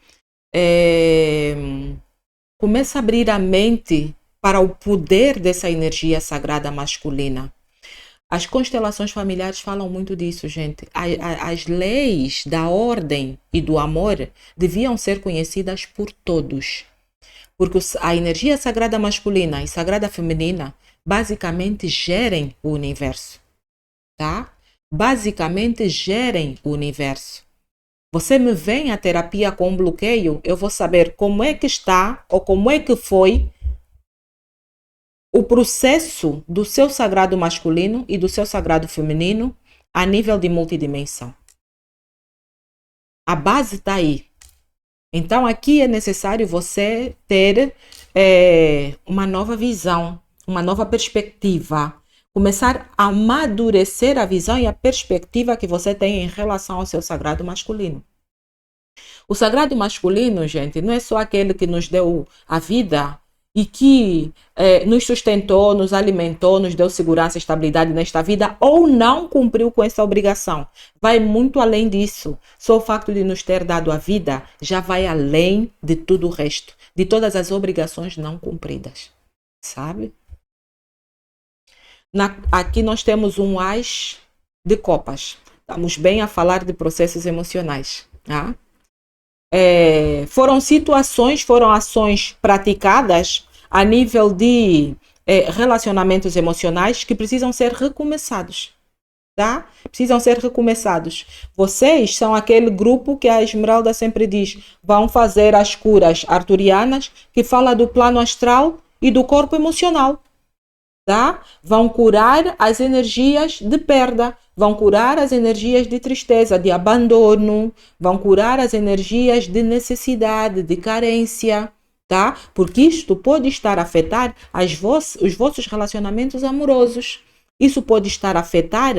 Começa a abrir a mente para o poder dessa energia sagrada masculina. As constelações familiares falam muito disso, gente. As leis da ordem e do amor deviam ser conhecidas por todos. Porque a energia sagrada masculina e sagrada feminina basicamente gerem o universo, tá? Basicamente gerem o universo. Você me vem à terapia com um bloqueio, eu vou saber como é que está ou como é que foi o processo do seu sagrado masculino e do seu sagrado feminino a nível de multidimensão. A base está aí. Então, aqui é necessário você ter uma nova visão, uma nova perspectiva. Começar a amadurecer a visão e a perspectiva que você tem em relação ao seu sagrado masculino. O sagrado masculino, gente, não é só aquele que nos deu a vida e que nos sustentou, nos alimentou, nos deu segurança e estabilidade nesta vida, ou não cumpriu com essa obrigação. Vai muito além disso. Só o facto de nos ter dado a vida já vai além de tudo o resto, de todas as obrigações não cumpridas, sabe? Aqui nós temos um As de copas. Estamos bem a falar de processos emocionais, tá? Foram ações praticadas a nível de relacionamentos emocionais que precisam ser recomeçados, tá? Precisam ser recomeçados. Vocês são aquele grupo que a Esmeralda sempre diz, vão fazer as curas arturianas, que fala do plano astral e do corpo emocional, tá? Vão curar as energias de perda, vão curar as energias de tristeza, de abandono, vão curar as energias de necessidade, de carência, tá? Porque isto pode estar a afetar os vossos relacionamentos amorosos. Isso pode estar a afetar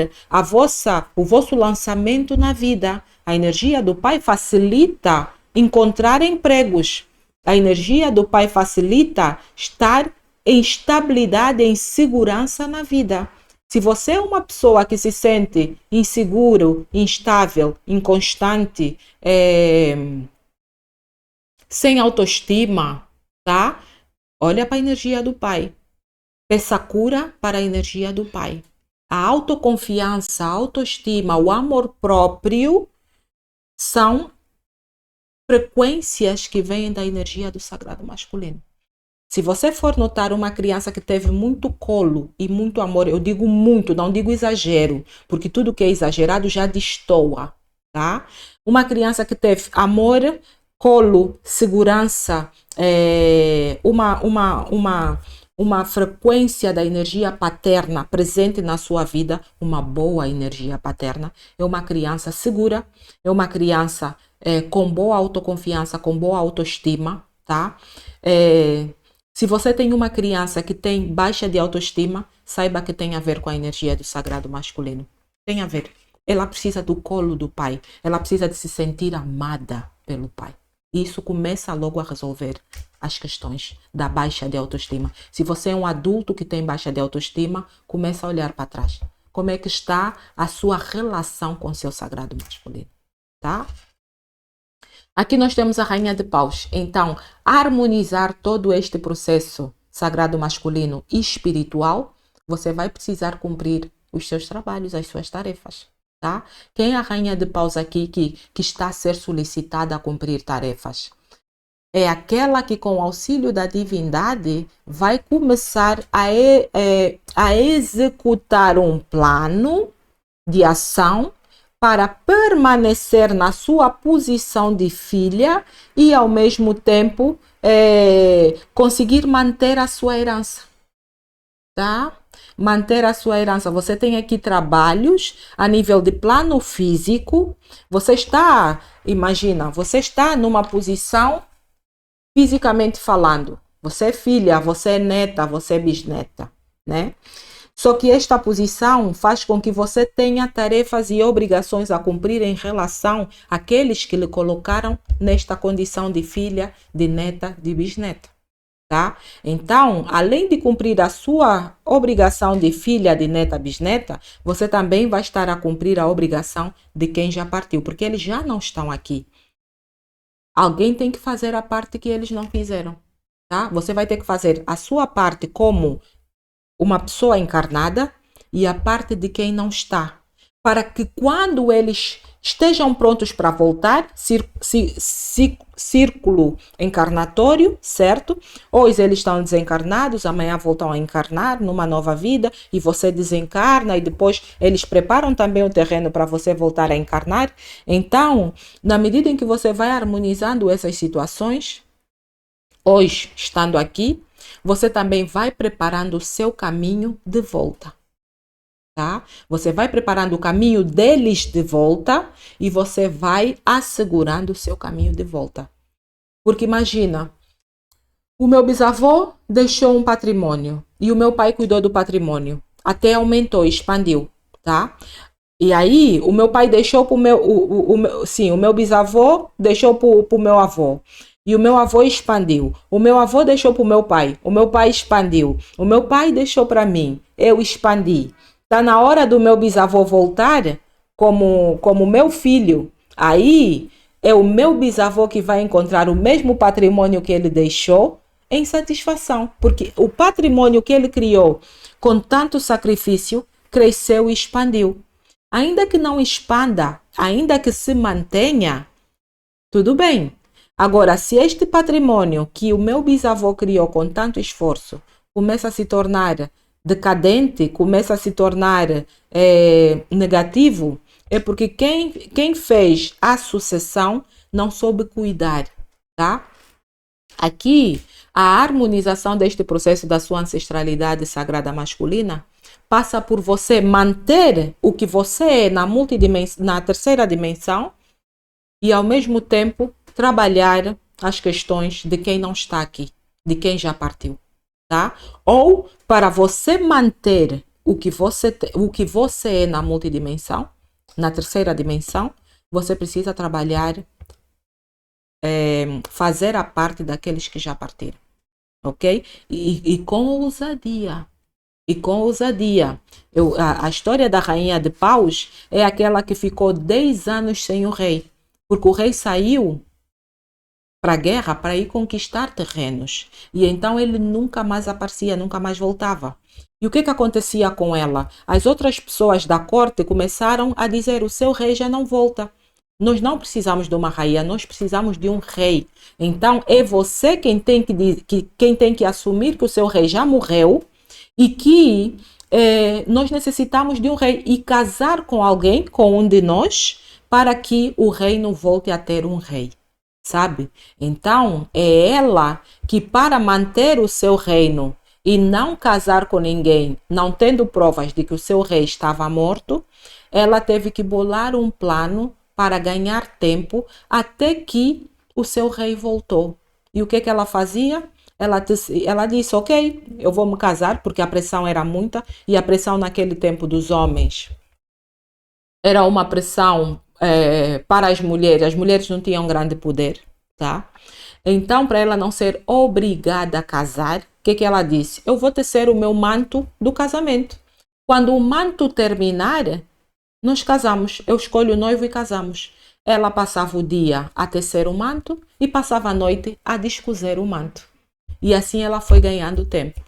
o vosso lançamento na vida. A energia do Pai facilita encontrar empregos. A energia do Pai facilita estar instabilidade e insegurança na vida. Se você é uma pessoa que se sente inseguro, instável, inconstante, sem autoestima, tá? Olha para a energia do pai. Peça cura para a energia do pai. A autoconfiança, a autoestima, o amor próprio são frequências que vêm da energia do sagrado masculino. Se você for notar uma criança que teve muito colo e muito amor, eu digo muito, não digo exagero, porque tudo que é exagerado já destoa, tá? Uma criança que teve amor, colo, segurança, uma frequência da energia paterna presente na sua vida, uma boa energia paterna, é uma criança segura, é uma criança com boa autoconfiança, com boa autoestima, tá? Se você tem uma criança que tem baixa de autoestima, saiba que tem a ver com a energia do sagrado masculino. Tem a ver. Ela precisa do colo do pai. Ela precisa de se sentir amada pelo pai. E isso começa logo a resolver as questões da baixa de autoestima. Se você é um adulto que tem baixa de autoestima, começa a olhar para trás. Como é que está a sua relação com o seu sagrado masculino, tá? Aqui nós temos a Rainha de Paus. Então, harmonizar todo este processo sagrado masculino e espiritual, você vai precisar cumprir os seus trabalhos, as suas tarefas, tá? Quem é a Rainha de Paus aqui que está a ser solicitada a cumprir tarefas? É aquela que, com o auxílio da divindade, vai começar a executar um plano de ação para permanecer na sua posição de filha e, ao mesmo tempo, conseguir manter a sua herança, tá? Manter a sua herança. Você tem aqui trabalhos a nível de plano físico. Você está, imagina, você está numa posição fisicamente falando. Você é filha, você é neta, você é bisneta, né? Só que esta posição faz com que você tenha tarefas e obrigações a cumprir em relação àqueles que lhe colocaram nesta condição de filha, de neta, de bisneta, tá? Então, além de cumprir a sua obrigação de filha, de neta, bisneta, você também vai estar a cumprir a obrigação de quem já partiu, porque eles já não estão aqui. Alguém tem que fazer a parte que eles não fizeram, tá? Você vai ter que fazer a sua parte como uma pessoa encarnada e a parte de quem não está, para que quando eles estejam prontos para voltar, círculo encarnatório, certo? Hoje eles estão desencarnados, amanhã voltam a encarnar numa nova vida e você desencarna e depois eles preparam também o terreno para você voltar a encarnar. Então, na medida em que você vai harmonizando essas situações, hoje, estando aqui, você também vai preparando o seu caminho de volta, tá? Você vai preparando o caminho deles de volta e você vai assegurando o seu caminho de volta. Porque imagina, o meu bisavô deixou um patrimônio e o meu pai cuidou do patrimônio, até aumentou, expandiu, tá? E aí, o meu pai deixou para o meu bisavô deixou para o meu avô. E o meu avô expandiu. O meu avô deixou para o meu pai. O meu pai expandiu. O meu pai deixou para mim. Eu expandi. Está na hora do meu bisavô voltar como meu filho. Aí é o meu bisavô que vai encontrar o mesmo patrimônio que ele deixou em satisfação. Porque o patrimônio que ele criou com tanto sacrifício cresceu e expandiu. Ainda que não expanda, ainda que se mantenha, tudo bem. Agora, se este patrimônio que o meu bisavô criou com tanto esforço começa a se tornar decadente, começa a se tornar negativo, é porque quem fez a sucessão não soube cuidar, tá? Aqui, a harmonização deste processo da sua ancestralidade sagrada masculina passa por você manter o que você é na terceira dimensão e, ao mesmo tempo, trabalhar as questões de quem não está aqui, de quem já partiu, tá? Ou para você manter o que você é na multidimensão, na terceira dimensão, você precisa trabalhar, fazer a parte daqueles que já partiram, ok? E com ousadia. E com ousadia. A história da rainha de paus é aquela que ficou 10 anos sem o rei. Porque o rei saiu para a guerra para ir conquistar terrenos. E então ele nunca mais aparecia, nunca mais voltava. E o que acontecia com ela? As outras pessoas da corte começaram a dizer: o seu rei já não volta. Nós não precisamos de uma rainha, nós precisamos de um rei. Então é você quem tem que assumir que o seu rei já morreu e que nós necessitamos de um rei e casar com alguém, com um de nós, para que o reino volte a ter um rei. Sabe? Então é ela que, para manter o seu reino e não casar com ninguém, não tendo provas de que o seu rei estava morto, ela teve que bolar um plano para ganhar tempo até que o seu rei voltou. E o que ela fazia? Ela disse, ok, eu vou me casar, porque a pressão era muita, e a pressão naquele tempo dos homens era uma pressão para as mulheres não tinham grande poder, tá? Então, para ela não ser obrigada a casar, o que ela disse? Eu vou tecer o meu manto do casamento. Quando o manto terminar, nós casamos. Eu escolho o noivo e casamos. Ela passava o dia a tecer o manto e passava a noite a descoser o manto. E assim ela foi ganhando tempo.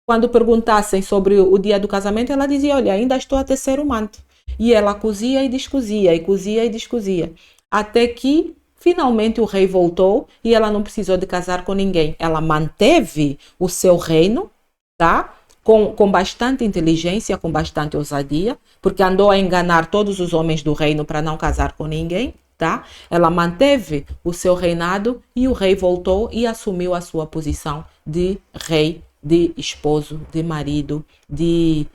Quando perguntassem sobre o dia do casamento, ela dizia, olha, ainda estou a tecer o manto. E ela cosia e descosia, e cosia e descosia. Até que, finalmente, o rei voltou e ela não precisou de casar com ninguém. Ela manteve o seu reino, tá? Com bastante inteligência, com bastante ousadia, porque andou a enganar todos os homens do reino para não casar com ninguém, tá? Ela manteve o seu reinado e o rei voltou e assumiu a sua posição de rei, de esposo, de marido, de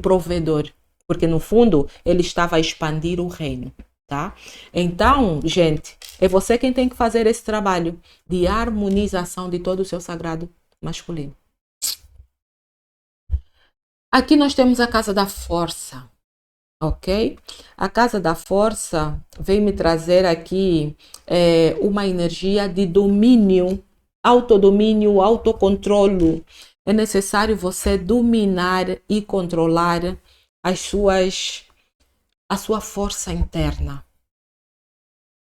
provedor, porque no fundo ele estava a expandir o reino, tá? Então, gente, é você quem tem que fazer esse trabalho de harmonização de todo o seu sagrado masculino. Aqui nós temos a casa da força, ok? A casa da força vem me trazer aqui uma energia de domínio, autodomínio, autocontrolo. É necessário você dominar e controlar a sua força interna,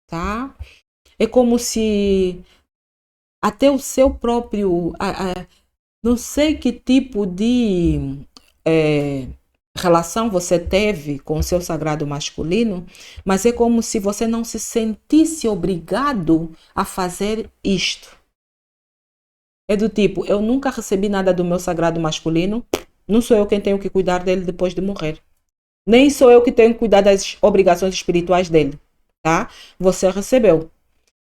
tá? É como se até o seu próprio, não sei que tipo de relação você teve com o seu sagrado masculino, mas é como se você não se sentisse obrigado a fazer isto. É do tipo, eu nunca recebi nada do meu sagrado masculino, não sou eu quem tenho que cuidar dele depois de morrer. Nem sou eu que tenho que cuidar das obrigações espirituais dele, tá? Você recebeu,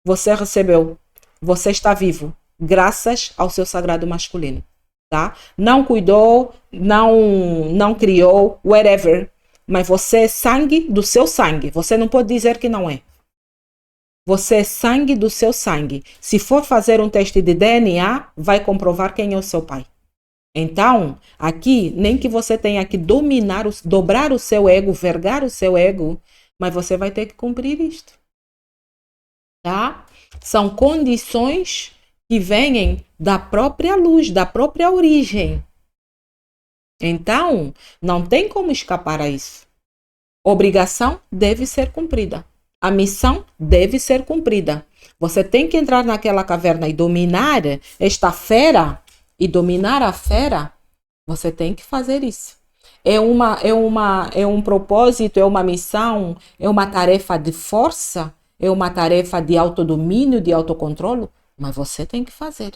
você está vivo, graças ao seu sagrado masculino. Tá? Não cuidou, não criou, whatever. Mas você é sangue do seu sangue. Você não pode dizer que não é. Você é sangue do seu sangue. Se for fazer um teste de DNA, vai comprovar quem é o seu pai. Então, aqui, nem que você tenha que dobrar o seu ego, vergar o seu ego, mas você vai ter que cumprir isto. Tá? São condições que vêm da própria luz, da própria origem. Então, não tem como escapar a isso. Obrigação deve ser cumprida. A missão deve ser cumprida. Você tem que entrar naquela caverna e dominar esta fera, e dominar a fera, você tem que fazer isso. É um propósito, é uma missão, é uma tarefa de força, é uma tarefa de autodomínio, de autocontrole. Mas você tem que fazer,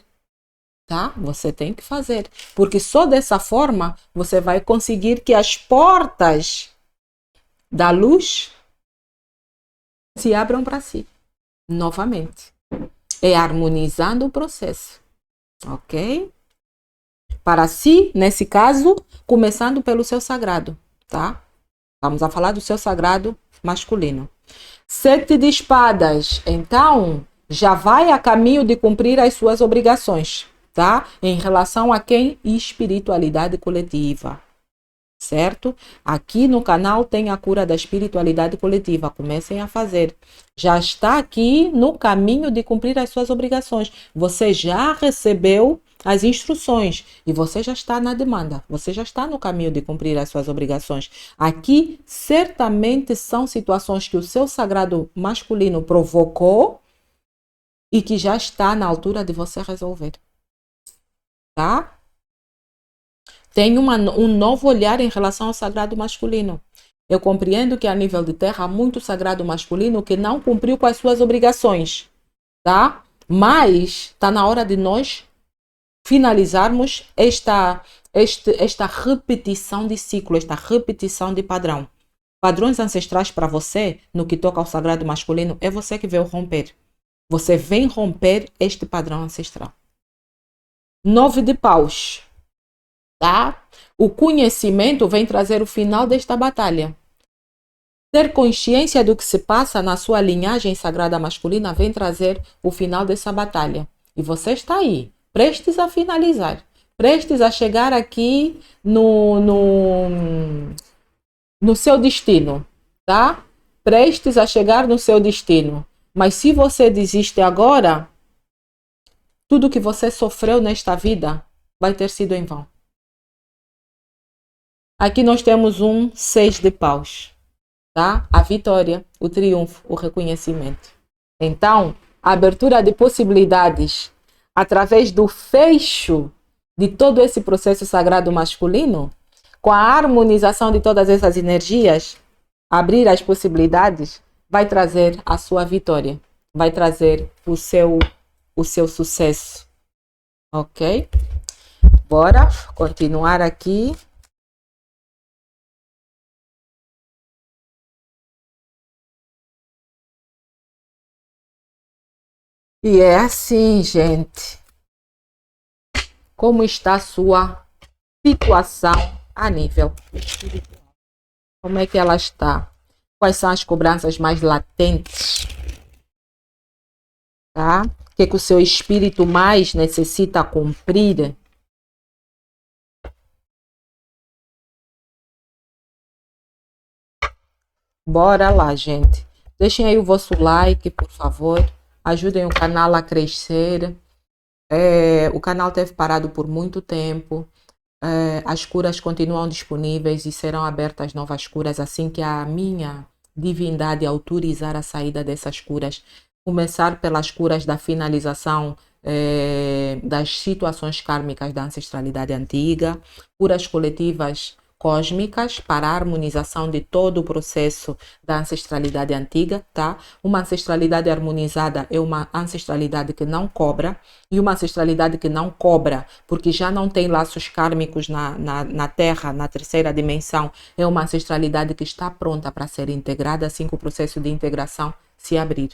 tá? Você tem que fazer. Porque só dessa forma você vai conseguir que as portas da luz se abram para si. Novamente. É harmonizando o processo. Ok? Para si, nesse caso, começando pelo seu sagrado, tá? Vamos a falar do seu sagrado masculino. 7 de espadas. Então, já vai a caminho de cumprir as suas obrigações, tá? Em relação a quem? Espiritualidade coletiva. certo? Aqui no canal tem a cura da espiritualidade coletiva, comecem a fazer. Já está aqui no caminho de cumprir as suas obrigações. Você já recebeu as instruções e você já está na demanda. Você já está no caminho de cumprir as suas obrigações. Aqui certamente são situações que o seu sagrado masculino provocou e que já está na altura de você resolver. Tá? Tem um novo olhar em relação ao sagrado masculino. Eu compreendo que a nível de terra há muito sagrado masculino que não cumpriu com as suas obrigações, tá? Mas está na hora de nós finalizarmos esta repetição de ciclo, esta repetição de padrão. Padrões ancestrais para você, no que toca ao sagrado masculino, é você que veio romper. Você vem romper este padrão ancestral. 9 de paus. Tá? O conhecimento vem trazer o final desta batalha. Ter consciência do que se passa na sua linhagem sagrada masculina vem trazer o final dessa batalha. E você está aí, prestes a finalizar, prestes a chegar aqui no seu destino, tá? Prestes a chegar no seu destino. Mas se você desiste agora, tudo que você sofreu nesta vida vai ter sido em vão. Aqui nós temos um 6 de paus, tá? A vitória, o triunfo, o reconhecimento. Então, a abertura de possibilidades através do fecho de todo esse processo sagrado masculino, com a harmonização de todas essas energias, abrir as possibilidades, vai trazer a sua vitória, vai trazer o seu sucesso, ok? Bora continuar aqui. E é assim, gente. Como está a sua situação a nível espiritual? Como é que ela está? Quais são as cobranças mais latentes? Tá? O que o seu espírito mais necessita cumprir? Bora lá, gente. Deixem aí o vosso like, por favor. Ajudem o canal a crescer. O canal teve parado por muito tempo. As curas continuam disponíveis e serão abertas novas curas assim que a minha divindade autorizar a saída dessas curas. Começar pelas curas da finalização das situações kármicas da ancestralidade antiga, curas coletivas cósmicas para a harmonização de todo o processo da ancestralidade antiga, tá? Uma ancestralidade harmonizada é uma ancestralidade que não cobra, e uma ancestralidade que não cobra, porque já não tem laços kármicos na Terra, na terceira dimensão, é uma ancestralidade que está pronta para ser integrada assim que o processo de integração se abrir.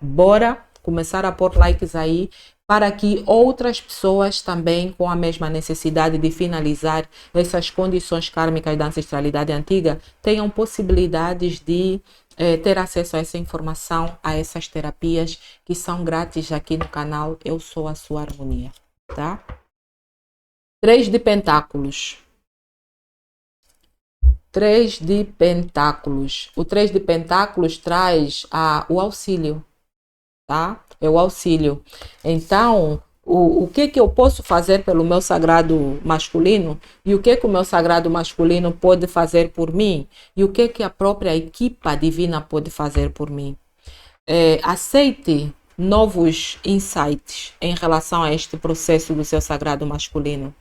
Bora começar a pôr likes aí, para que outras pessoas também com a mesma necessidade de finalizar essas condições kármicas da ancestralidade antiga tenham possibilidades de ter acesso a essa informação, a essas terapias que são grátis aqui no canal Eu Sou a Sua Harmonia, tá? 3 de Pentáculos. 3 de Pentáculos. O 3 de Pentáculos traz o auxílio, tá? É o auxílio. Então, o que eu posso fazer pelo meu sagrado masculino e o que o meu sagrado masculino pode fazer por mim e o que a própria equipa divina pode fazer por mim. Aceite novos insights em relação a este processo do seu sagrado masculino.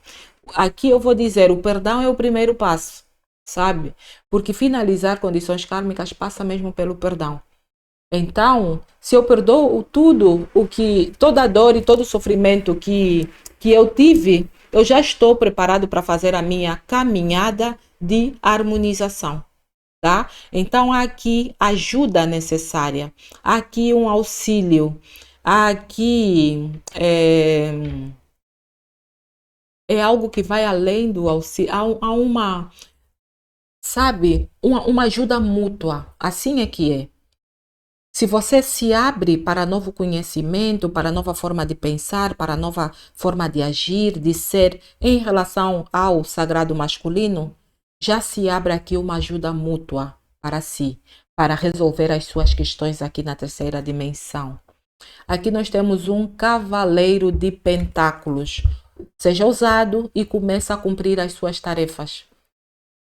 Aqui eu vou dizer, o perdão é o primeiro passo, sabe? Porque finalizar condições kármicas passa mesmo pelo perdão. Então, se eu perdoo tudo, toda a dor e todo o sofrimento que eu tive, eu já estou preparado para fazer a minha caminhada de harmonização, tá? Então, há aqui ajuda necessária, há aqui um auxílio, há aqui é algo que vai além do auxílio, há uma, sabe, uma ajuda mútua, assim é que é. Se você se abre para novo conhecimento, para nova forma de pensar, para nova forma de agir, de ser em relação ao sagrado masculino, já se abre aqui uma ajuda mútua para si, para resolver as suas questões aqui na terceira dimensão. Aqui nós temos um cavaleiro de pentáculos. Seja ousado e comece a cumprir as suas tarefas.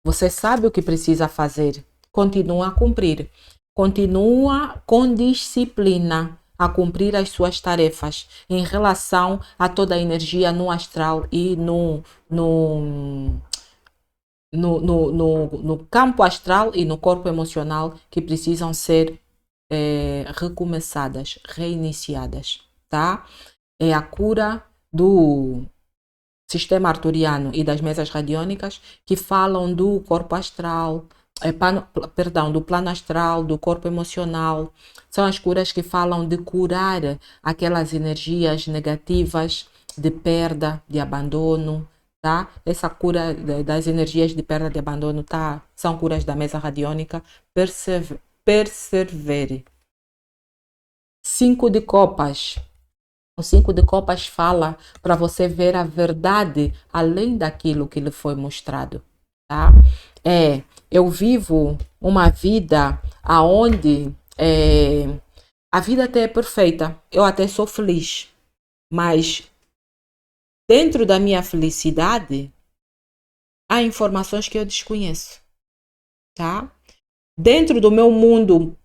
Você sabe o que precisa fazer. Continua a cumprir. Continua com disciplina a cumprir as suas tarefas em relação a toda a energia no astral e no campo astral e no corpo emocional que precisam ser recomeçadas, reiniciadas, tá? É a cura do sistema arturiano e das mesas radiônicas que falam do corpo astral, do plano astral, do corpo emocional. São as curas que falam de curar aquelas energias negativas de perda, de abandono, tá? Essa cura das energias de perda, de abandono, tá? São curas da mesa radiônica. Persevere. 5 de copas. O 5 de copas fala para você ver a verdade além daquilo que lhe foi mostrado, tá? Eu vivo uma vida aonde a vida até é perfeita, eu até sou feliz, mas dentro da minha felicidade há informações que eu desconheço, tá? Dentro do meu mundo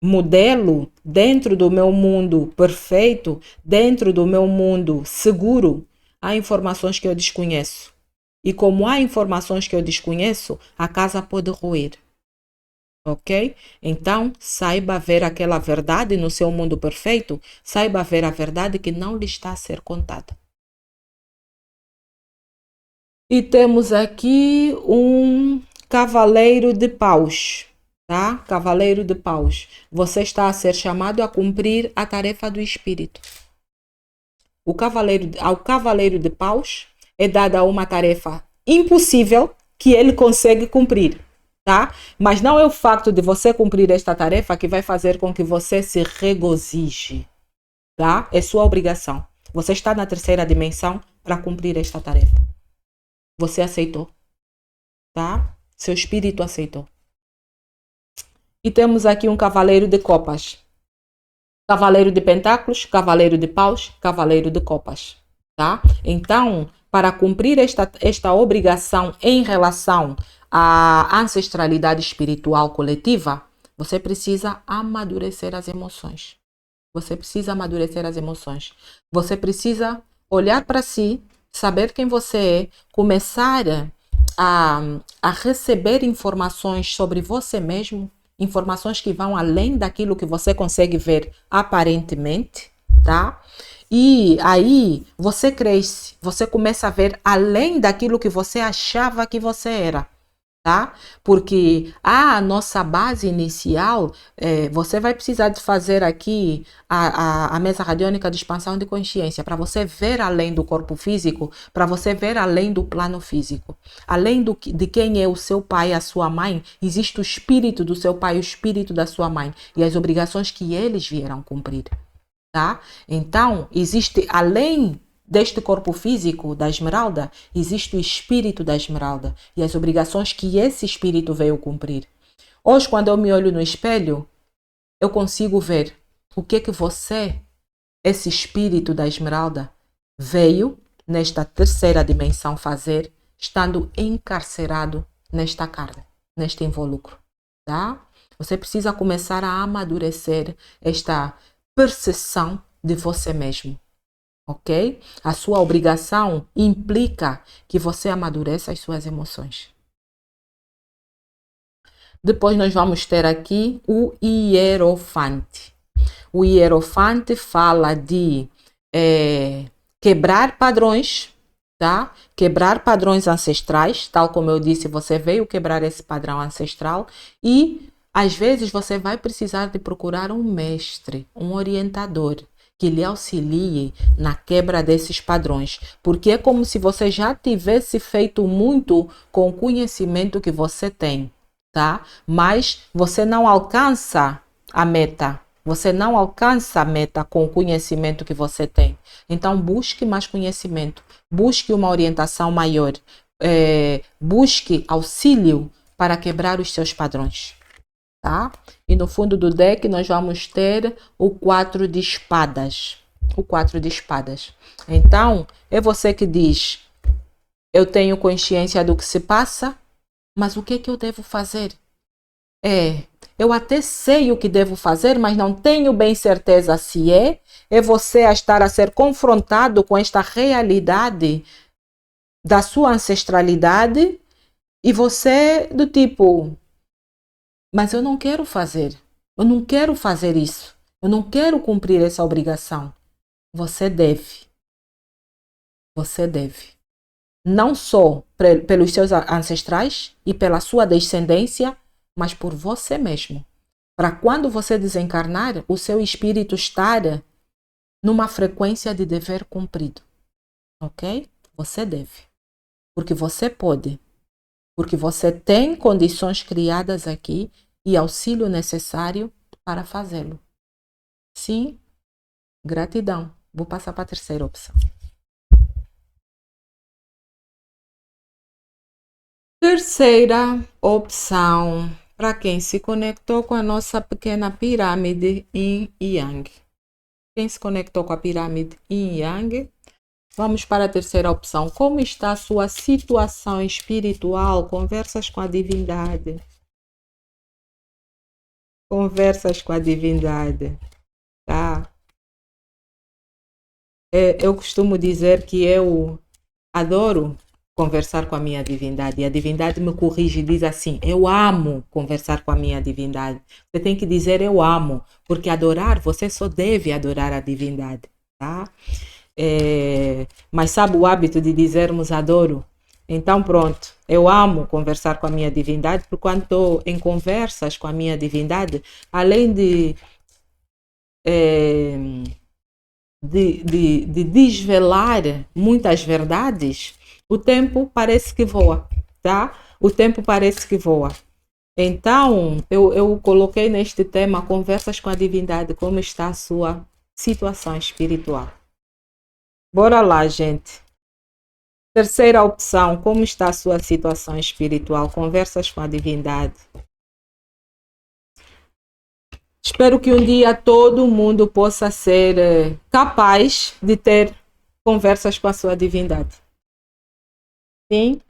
modelo, dentro do meu mundo perfeito, dentro do meu mundo seguro, há informações que eu desconheço. E como há informações que eu desconheço, a casa pode ruir. Ok? Então, saiba ver aquela verdade no seu mundo perfeito, saiba ver a verdade que não lhe está a ser contada. E temos aqui um cavaleiro de paus. Tá? Cavaleiro de paus. Você está a ser chamado a cumprir a tarefa do espírito. Ao cavaleiro de paus é dada uma tarefa impossível que ele consegue cumprir, tá? Mas não é o facto de você cumprir esta tarefa que vai fazer com que você se regozije, tá? É sua obrigação. Você está na terceira dimensão para cumprir esta tarefa. Você aceitou, tá? Seu espírito aceitou. E temos aqui um cavaleiro de copas. Cavaleiro de pentáculos, cavaleiro de paus, cavaleiro de copas. Tá? Então, para cumprir esta obrigação em relação à ancestralidade espiritual coletiva, você precisa amadurecer as emoções. Você precisa amadurecer as emoções. Você precisa olhar para si, saber quem você é, começar a receber informações sobre você mesmo, informações que vão além daquilo que você consegue ver aparentemente, tá? E aí você cresce, você começa a ver além daquilo que você achava que você era, tá? Porque a nossa base inicial, você vai precisar de fazer aqui a mesa radiônica de expansão de consciência, para você ver além do corpo físico, para você ver além do plano físico. Além de quem é o seu pai, a sua mãe, existe o espírito do seu pai, o espírito da sua mãe, e as obrigações que eles vieram cumprir, tá? Então, existe além deste corpo físico da esmeralda, existe o espírito da esmeralda e as obrigações que esse espírito veio cumprir. Hoje, quando eu me olho no espelho, eu consigo ver o que você, esse espírito da esmeralda, veio nesta terceira dimensão fazer, estando encarcerado nesta carne, neste invólucro, tá? Você precisa começar a amadurecer esta percepção de você mesmo. Ok? A sua obrigação implica que você amadureça as suas emoções. Depois nós vamos ter aqui o Hierofante. O Hierofante fala de quebrar padrões, tá? Quebrar padrões ancestrais, tal como eu disse, você veio quebrar esse padrão ancestral e às vezes você vai precisar de procurar um mestre, um orientador, que lhe auxilie na quebra desses padrões, porque é como se você já tivesse feito muito com o conhecimento que você tem, tá? Mas você não alcança a meta, você não alcança a meta com o conhecimento que você tem. Então busque mais conhecimento, busque uma orientação maior, busque auxílio para quebrar os seus padrões, tá? E no fundo do deck nós vamos ter o 4 de espadas. O 4 de espadas. Então, é você que diz: eu tenho consciência do que se passa, mas o que é que eu devo fazer? Eu até sei o que devo fazer, mas não tenho bem certeza se é. É você a estar a ser confrontado com esta realidade da sua ancestralidade e você do tipo: mas eu não quero fazer. Eu não quero fazer isso. Eu não quero cumprir essa obrigação. Você deve. Você deve. Não só pelos seus ancestrais e pela sua descendência, mas por você mesmo. Para quando você desencarnar, o seu espírito estar numa frequência de dever cumprido. Ok? Você deve. Porque você pode. Porque você tem condições criadas aqui e auxílio necessário para fazê-lo. Sim, gratidão. Vou passar para a terceira opção. Terceira opção, para quem se conectou com a nossa pequena pirâmide Yin e Yang. Quem se conectou com a pirâmide Yin e Yang, vamos para a terceira opção. Como está a sua situação espiritual? Conversas com a divindade. Conversas com a divindade, tá? Eu costumo dizer que eu adoro conversar com a minha divindade. E a divindade me corrige e diz assim: eu amo conversar com a minha divindade. Você tem que dizer eu amo, porque adorar, você só deve adorar a divindade, tá? Mas sabe o hábito de dizermos adoro? Então pronto, eu amo conversar com a minha divindade, porque quando estou em conversas com a minha divindade, além de desvelar muitas verdades, o tempo parece que voa, tá? O tempo parece que voa. Então, eu coloquei neste tema conversas com a divindade, como está a sua situação espiritual. Bora lá, gente. Terceira opção, como está a sua situação espiritual? Conversas com a divindade. Espero que um dia todo mundo possa ser capaz de ter conversas com a sua divindade. Sim?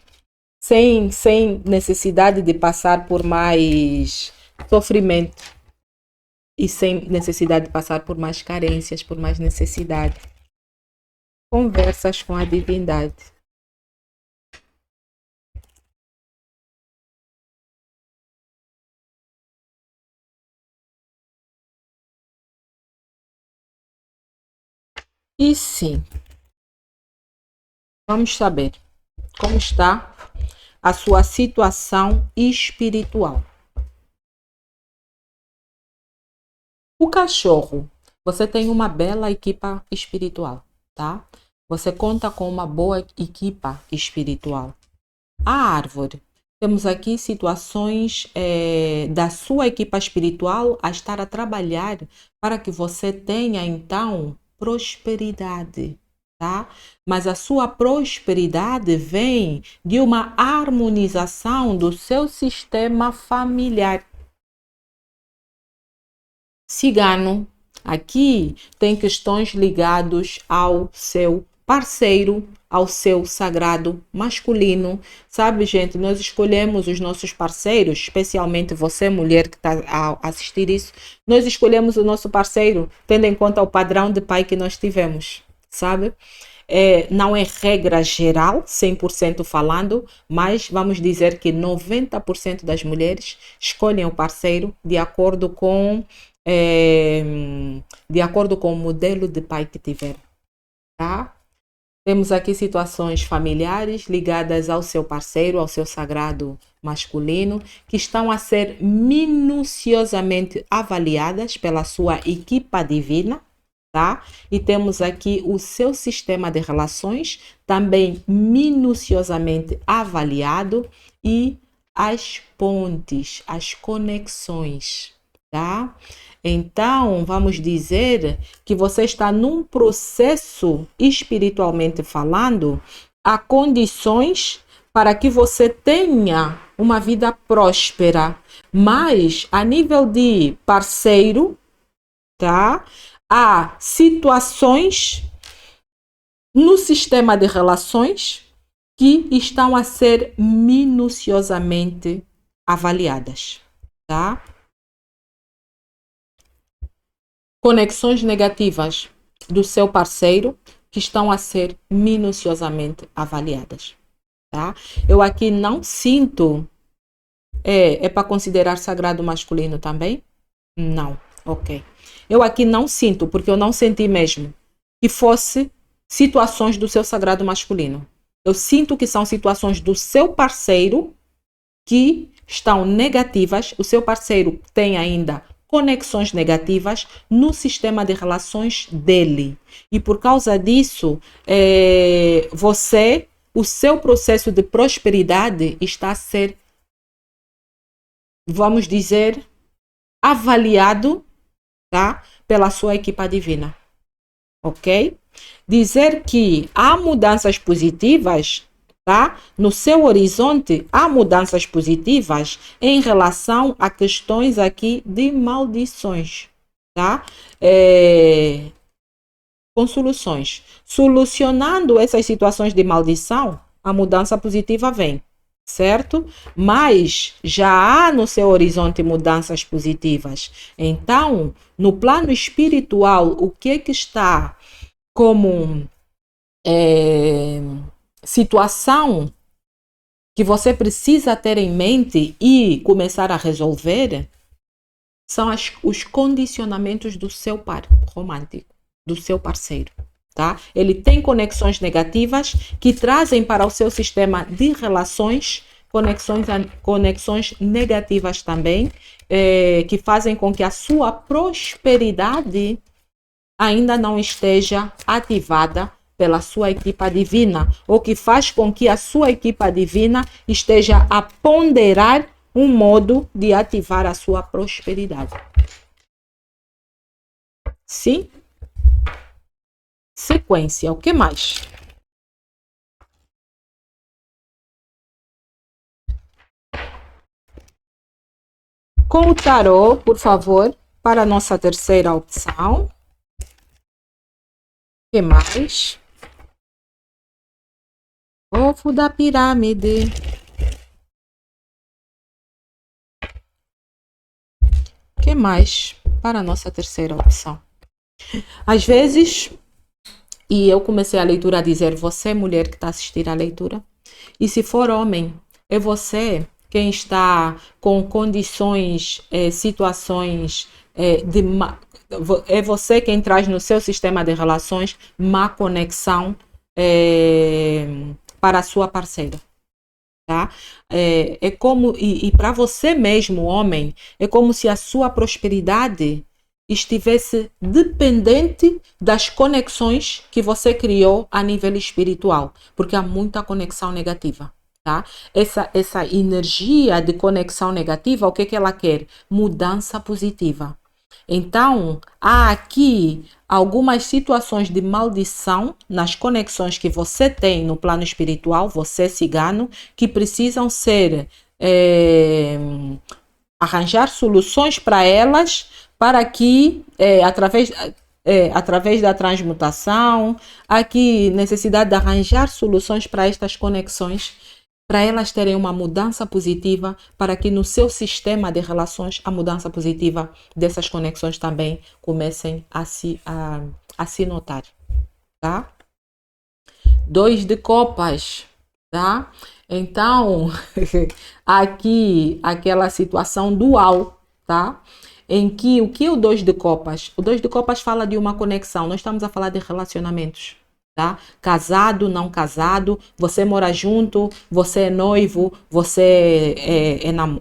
Sem necessidade de passar por mais sofrimento e sem necessidade de passar por mais carências, por mais necessidade. Conversas com a divindade. E sim, vamos saber como está a sua situação espiritual. O cachorro, você tem uma bela equipa espiritual, tá? Você conta com uma boa equipa espiritual. A árvore, temos aqui situações da sua equipa espiritual a estar a trabalhar para que você tenha, então, prosperidade, tá? Mas a sua prosperidade vem de uma harmonização do seu sistema familiar. Cigano, aqui tem questões ligadas ao seu parceiro, ao seu sagrado masculino. Sabe, gente, nós escolhemos os nossos parceiros, especialmente você, mulher que está a assistir isso, nós escolhemos o nosso parceiro tendo em conta o padrão de pai que nós tivemos, sabe? Não é regra geral, 100% falando, mas vamos dizer que 90% das mulheres escolhem o parceiro de acordo com o modelo de pai que tiver, tá? Temos aqui situações familiares ligadas ao seu parceiro, ao seu sagrado masculino, que estão a ser minuciosamente avaliadas pela sua equipa divina, tá? E temos aqui o seu sistema de relações também minuciosamente avaliado e as pontes, as conexões, tá? Então, vamos dizer que você está num processo, espiritualmente falando, há condições para que você tenha uma vida próspera. Mas, a nível de parceiro, tá? Há situações no sistema de relações que estão a ser minuciosamente avaliadas, tá? Conexões negativas do seu parceiro que estão a ser minuciosamente avaliadas, tá? Eu aqui não sinto... É para considerar sagrado masculino também? Não, ok. Eu aqui não sinto, porque eu não senti mesmo que fosse situações do seu sagrado masculino. Eu sinto que são situações do seu parceiro que estão negativas. O seu parceiro tem ainda conexões negativas no sistema de relações dele. E por causa disso, o seu processo de prosperidade está a ser, vamos dizer, avaliado, tá, pela sua equipa divina. Ok? Dizer que há mudanças positivas, tá? No seu horizonte, há mudanças positivas em relação a questões aqui de maldições, tá? Com soluções. Solucionando essas situações de maldição, a mudança positiva vem, certo? Mas já há no seu horizonte mudanças positivas. Então, no plano espiritual, o que é que está como situação que você precisa ter em mente e começar a resolver são os condicionamentos do seu par romântico, do seu parceiro, tá? Ele tem conexões negativas que trazem para o seu sistema de relações conexões negativas também, que fazem com que a sua prosperidade ainda não esteja ativada pela sua equipa divina, ou que faz com que a sua equipa divina esteja a ponderar um modo de ativar a sua prosperidade. Sim? Sequência, o que mais? Com o tarô, por favor, para a nossa terceira opção. O que mais? Ovo da pirâmide. O que mais para a nossa terceira opção? Às vezes, e eu comecei a leitura a dizer, você, mulher que está assistindo à leitura, e se for homem, é você quem está com condições, situações é você quem traz no seu sistema de relações má conexão para a sua parceira. Tá? É como, e para você mesmo, homem, é como se a sua prosperidade estivesse dependente das conexões que você criou a nível espiritual, porque há muita conexão negativa. Tá? Essa energia de conexão negativa, o que ela quer? Mudança positiva. Então, há aqui algumas situações de maldição nas conexões que você tem no plano espiritual, você cigano, que precisam ser arranjar soluções para elas, para que através da transmutação, aqui necessidade de arranjar soluções para estas conexões, para elas terem uma mudança positiva, para que no seu sistema de relações a mudança positiva dessas conexões também comecem a se notar, tá? 2 de copas, tá? Então, aqui aquela situação dual, tá? Em que o que é o 2 de copas? O 2 de copas fala de uma conexão, nós estamos a falar de relacionamentos. Tá? Casado, não casado, você mora junto, você é noivo, você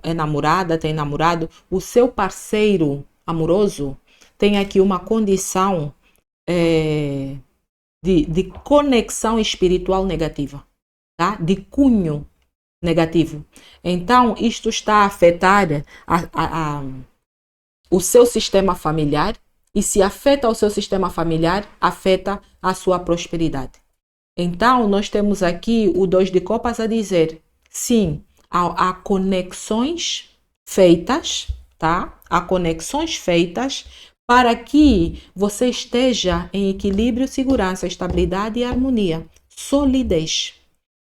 é namorada, tem namorado, o seu parceiro amoroso tem aqui uma condição de conexão espiritual negativa, tá? De cunho negativo. Então, isto está a afetar o seu sistema familiar. E se afeta o seu sistema familiar, afeta a sua prosperidade. Então, nós temos aqui o 2 de copas a dizer, sim, há conexões feitas, tá? Há conexões feitas para que você esteja em equilíbrio, segurança, estabilidade e harmonia. Solidez.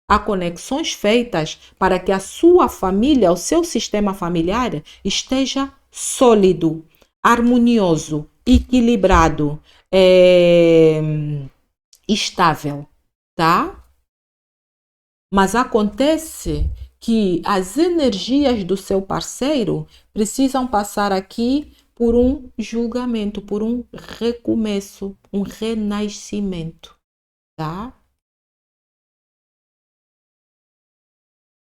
Há conexões feitas para que a sua família, o seu sistema familiar, esteja sólido, harmonioso, equilibrado, estável, tá? Mas acontece que as energias do seu parceiro precisam passar aqui por um julgamento, por um recomeço, um renascimento, tá?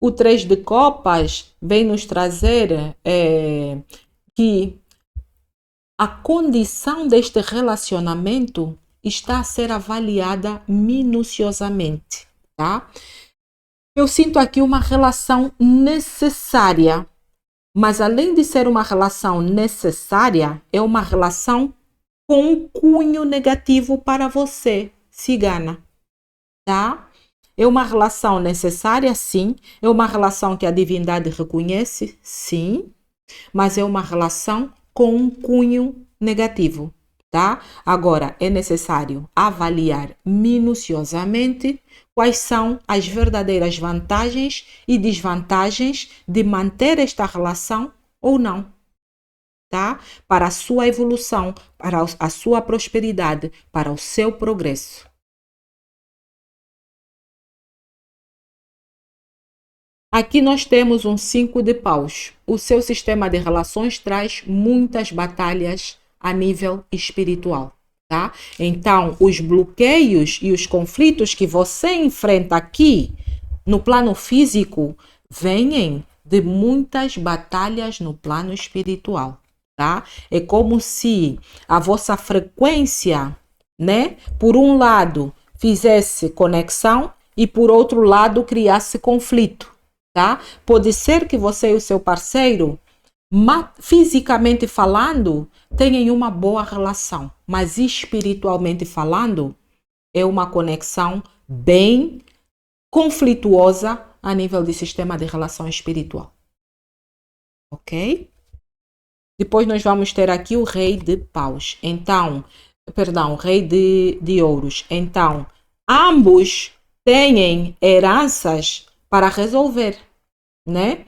O 3 de copas vem nos trazer que a condição deste relacionamento está a ser avaliada minuciosamente, tá? Eu sinto aqui uma relação necessária, mas além de ser uma relação necessária, é uma relação com um cunho negativo para você, cigana, tá? É uma relação necessária, sim. É uma relação que a divindade reconhece, sim. Mas é uma relação com um cunho negativo, tá? Agora, é necessário avaliar minuciosamente quais são as verdadeiras vantagens e desvantagens de manter esta relação ou não, tá? Para a sua evolução, para a sua prosperidade, para o seu progresso. Aqui nós temos um 5 de paus. O seu sistema de relações traz muitas batalhas a nível espiritual, tá? Então, os bloqueios e os conflitos que você enfrenta aqui no plano físico vêm de muitas batalhas no plano espiritual, tá? É como se a vossa frequência, né, por um lado fizesse conexão e por outro lado criasse conflito. Tá? Pode ser que você e o seu parceiro, fisicamente falando, tenham uma boa relação, mas espiritualmente falando, é uma conexão bem conflituosa a nível de sistema de relação espiritual. Ok? Depois nós vamos ter aqui o rei de paus. Então, perdão, o rei de ouros. Então, ambos têm heranças para resolver, né?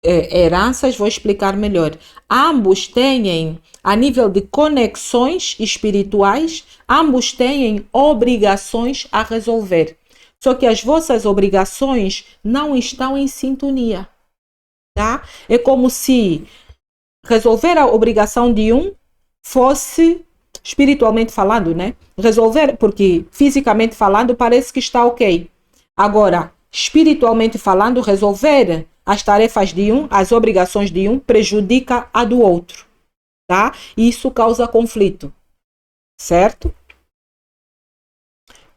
Heranças, vou explicar melhor. Ambos têm, a nível de conexões espirituais, ambos têm obrigações a resolver. Só que as vossas obrigações não estão em sintonia, tá? É como se resolver a obrigação de um fosse, espiritualmente falando, né? Resolver, porque fisicamente falando parece que está ok. Agora, espiritualmente falando, resolver as tarefas de um, as obrigações de um, prejudica a do outro, tá? E isso causa conflito, certo?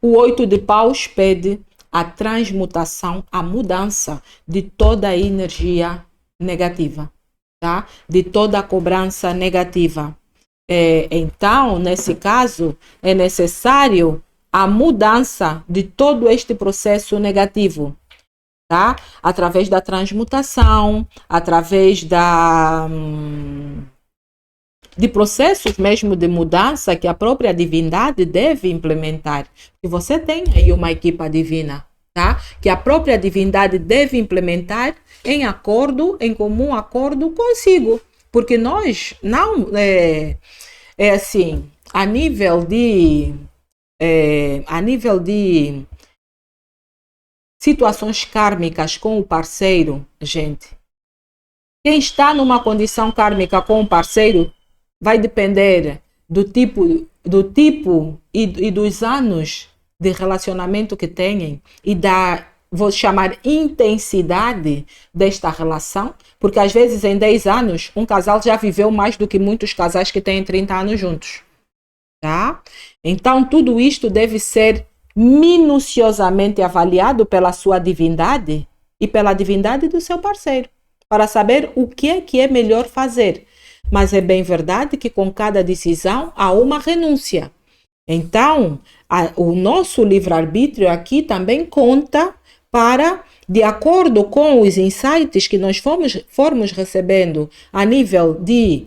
O 8 de paus pede a transmutação, a mudança de toda a energia negativa, tá? De toda a cobrança negativa. Então, nesse caso, é necessário a mudança de todo este processo negativo, tá? Através da transmutação, através de processos mesmo de mudança que a própria divindade deve implementar. E você tem aí uma equipa divina, tá? Que a própria divindade deve implementar em acordo, em comum acordo consigo. Porque nós não, assim, a nível de situações kármicas com o parceiro, gente, quem está numa condição kármica com o parceiro vai depender do tipo e dos anos de relacionamento que têm e da, vou chamar, intensidade desta relação, porque às vezes em 10 anos um casal já viveu mais do que muitos casais que têm 30 anos juntos, tá? Então tudo isto deve ser minuciosamente avaliado pela sua divindade e pela divindade do seu parceiro, para saber o que é melhor fazer. Mas é bem verdade que com cada decisão há uma renúncia. Então, o nosso livre-arbítrio aqui também conta para, de acordo com os insights que nós formos recebendo a nível de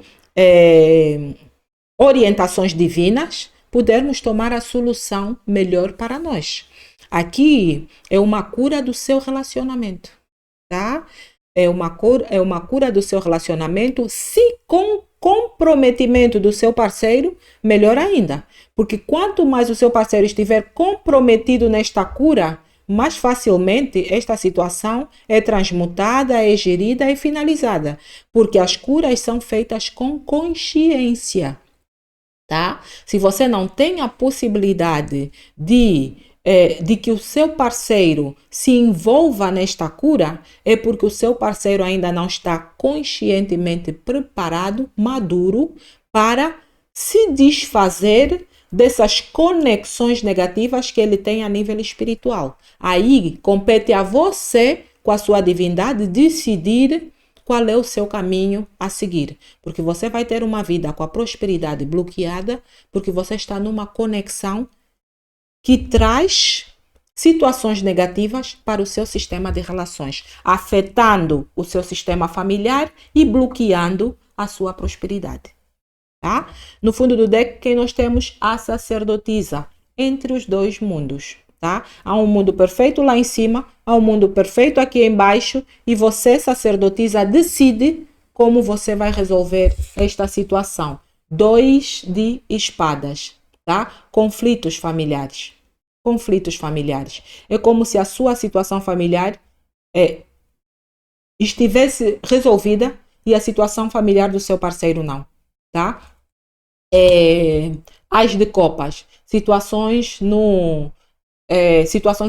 orientações divinas, podermos tomar a solução melhor para nós. Aqui é uma cura do seu relacionamento, tá? É uma cura do seu relacionamento, se com comprometimento do seu parceiro, melhor ainda. Porque quanto mais o seu parceiro estiver comprometido nesta cura, mais facilmente esta situação é transmutada, é gerida e finalizada. Porque as curas são feitas com consciência, tá? Se você não tem a possibilidade de que o seu parceiro se envolva nesta cura, é porque o seu parceiro ainda não está conscientemente preparado, maduro, para se desfazer dessas conexões negativas que ele tem a nível espiritual. Aí compete a você, com a sua divindade, decidir qual é o seu caminho a seguir. Porque você vai ter uma vida com a prosperidade bloqueada, porque você está numa conexão que traz situações negativas para o seu sistema de relações, afetando o seu sistema familiar e bloqueando a sua prosperidade. Tá? No fundo do deck, quem nós temos? A sacerdotisa, entre os dois mundos. Tá? Há um mundo perfeito lá em cima, há um mundo perfeito aqui embaixo, e você, sacerdotisa, decide como você vai resolver esta situação. 2 de espadas, tá? Conflitos familiares. Conflitos familiares. É como se a sua situação familiar estivesse resolvida e a situação familiar do seu parceiro não, tá? As de copas. Situações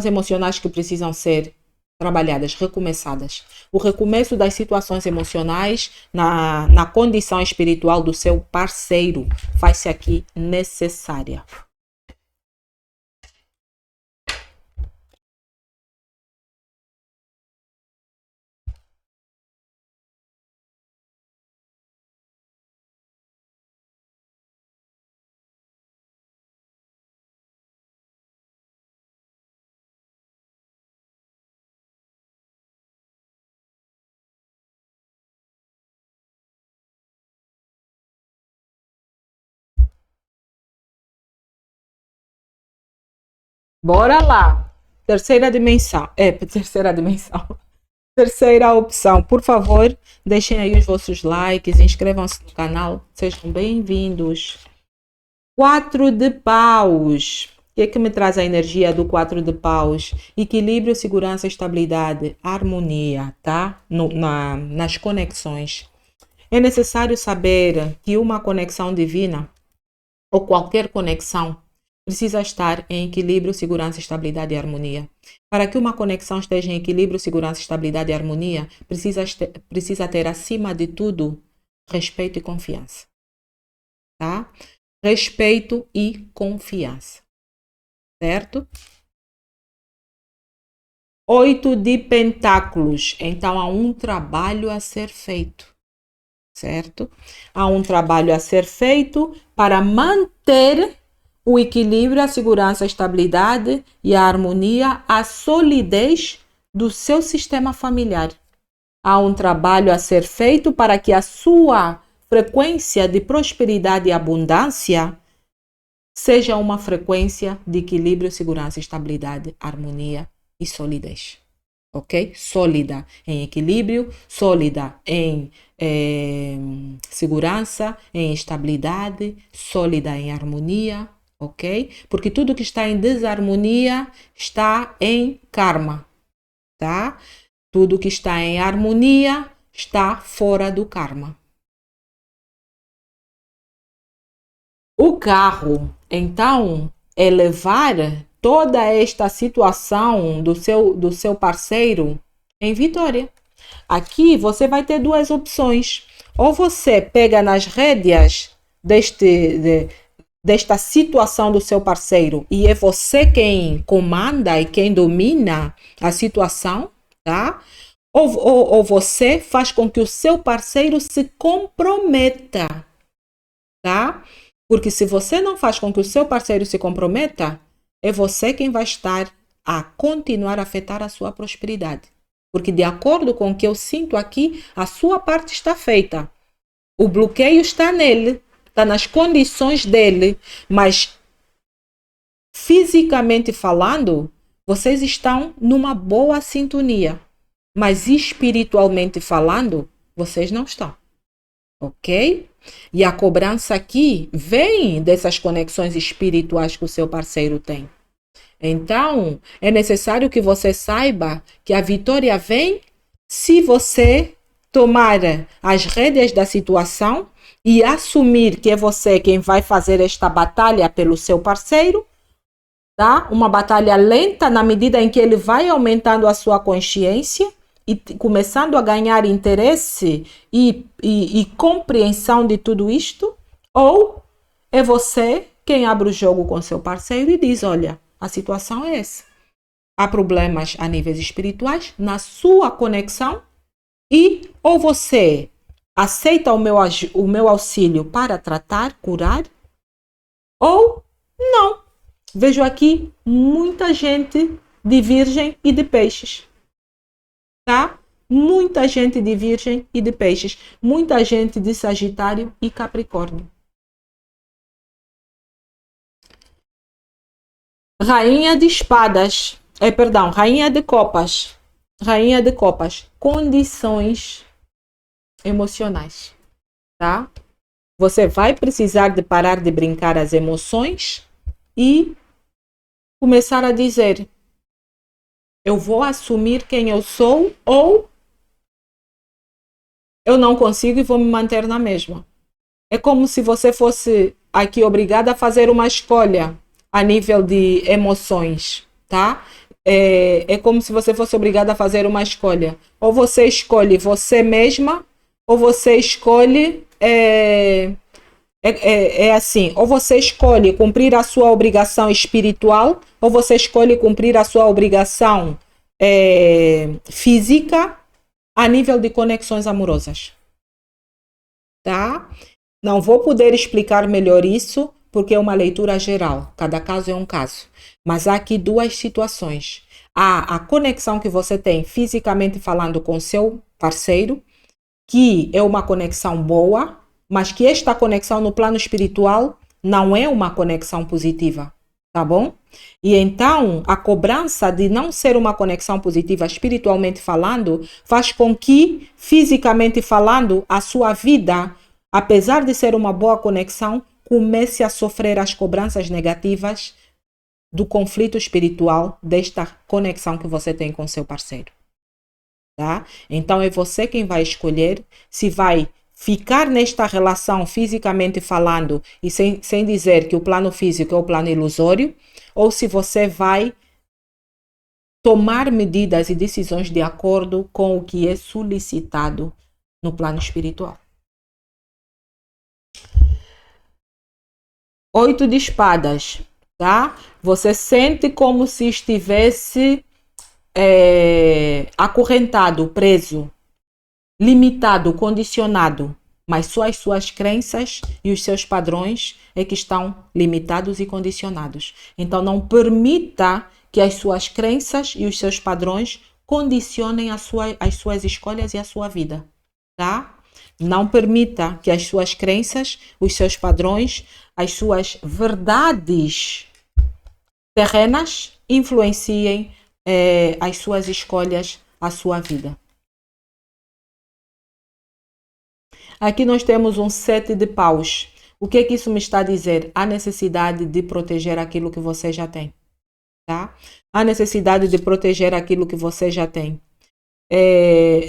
emocionais que precisam ser trabalhadas, recomeçadas. O recomeço das situações emocionais na condição espiritual do seu parceiro faz-se aqui necessária. Bora lá. Terceira dimensão. Terceira dimensão. Terceira opção. Por favor, deixem aí os vossos likes, inscrevam-se no canal. Sejam bem-vindos. 4 de paus. O que é que me traz a energia do 4 de paus? Equilíbrio, segurança, estabilidade, harmonia, tá? Nas conexões. É necessário saber que uma conexão divina, ou qualquer conexão, precisa estar em equilíbrio, segurança, estabilidade e harmonia. Para que uma conexão esteja em equilíbrio, segurança, estabilidade e harmonia, precisa ter, acima de tudo, respeito e confiança. Tá? Respeito e confiança. Certo? 8 de pentáculos. Então, há um trabalho a ser feito. Certo? Há um trabalho a ser feito para manter o equilíbrio, a segurança, a estabilidade e a harmonia, a solidez do seu sistema familiar. Há um trabalho a ser feito para que a sua frequência de prosperidade e abundância seja uma frequência de equilíbrio, segurança, estabilidade, harmonia e solidez. Ok? Sólida em equilíbrio, sólida em segurança, em estabilidade, sólida em harmonia, ok? Porque tudo que está em desarmonia está em karma, tá? Tudo que está em harmonia está fora do karma. O carro, então, é levar toda esta situação do seu parceiro em vitória. Aqui você vai ter duas opções. Ou você pega nas rédeas desta situação do seu parceiro e é você quem comanda e quem domina a situação, tá? Ou você faz com que o seu parceiro se comprometa, tá? Porque se você não faz com que o seu parceiro se comprometa, é você quem vai estar a continuar a afetar a sua prosperidade. Porque de acordo com o que eu sinto aqui, a sua parte está feita. O bloqueio está nele, está nas condições dele, mas fisicamente falando, vocês estão numa boa sintonia. Mas espiritualmente falando, vocês não estão. Ok? E a cobrança aqui vem dessas conexões espirituais que o seu parceiro tem. Então, é necessário que você saiba que a vitória vem se você tomar as rédeas da situação e assumir que é você quem vai fazer esta batalha pelo seu parceiro, tá? Uma batalha lenta na medida em que ele vai aumentando a sua consciência e começando a ganhar interesse e compreensão de tudo isto, ou é você quem abre o jogo com seu parceiro e diz, olha, a situação é essa. Há problemas a níveis espirituais na sua conexão e ou você aceita o meu auxílio para tratar, curar, ou não. Vejo aqui muita gente de virgem e de peixes. Tá? Muita gente de virgem e de peixes. Muita gente de sagitário e capricórnio. Rainha de espadas. Rainha de copas. Rainha de copas. Condições emocionais. Tá? Você vai precisar de parar de brincar as emoções e começar a dizer: eu vou assumir quem eu sou ou eu não consigo e vou me manter na mesma. É como se você fosse aqui obrigada a fazer uma escolha a nível de emoções, tá? É como se você fosse obrigada a fazer uma escolha. Ou você escolhe você mesma, ou você escolhe... assim, ou você escolhe cumprir a sua obrigação espiritual, ou você escolhe cumprir a sua obrigação física a nível de conexões amorosas. Tá? Não vou poder explicar melhor isso, porque é uma leitura geral. Cada caso é um caso. Mas há aqui duas situações. Há a conexão que você tem fisicamente falando com seu parceiro, que é uma conexão boa, mas que esta conexão no plano espiritual não é uma conexão positiva, tá bom? E então, a cobrança de não ser uma conexão positiva espiritualmente falando, faz com que, fisicamente falando, a sua vida, apesar de ser uma boa conexão, comece a sofrer as cobranças negativas do conflito espiritual desta conexão que você tem com seu parceiro. Tá? Então é você quem vai escolher se vai ficar nesta relação fisicamente falando e sem dizer que o plano físico é o plano ilusório, ou se você vai tomar medidas e decisões de acordo com o que é solicitado no plano espiritual. 8 de espadas, tá? Você sente como se estivesse acorrentado, preso, limitado, condicionado, mas só as suas crenças e os seus padrões é que estão limitados e condicionados. Então não permita que as suas crenças e os seus padrões condicionem as suas escolhas e a sua vida, tá? Não permita que as suas crenças, os seus padrões, as suas verdades terrenas influenciem as suas escolhas, a sua vida. Aqui nós temos um 7 de paus. O que é que isso me está a dizer? A necessidade de proteger aquilo que você já tem. Tá? A necessidade de proteger aquilo que você já tem.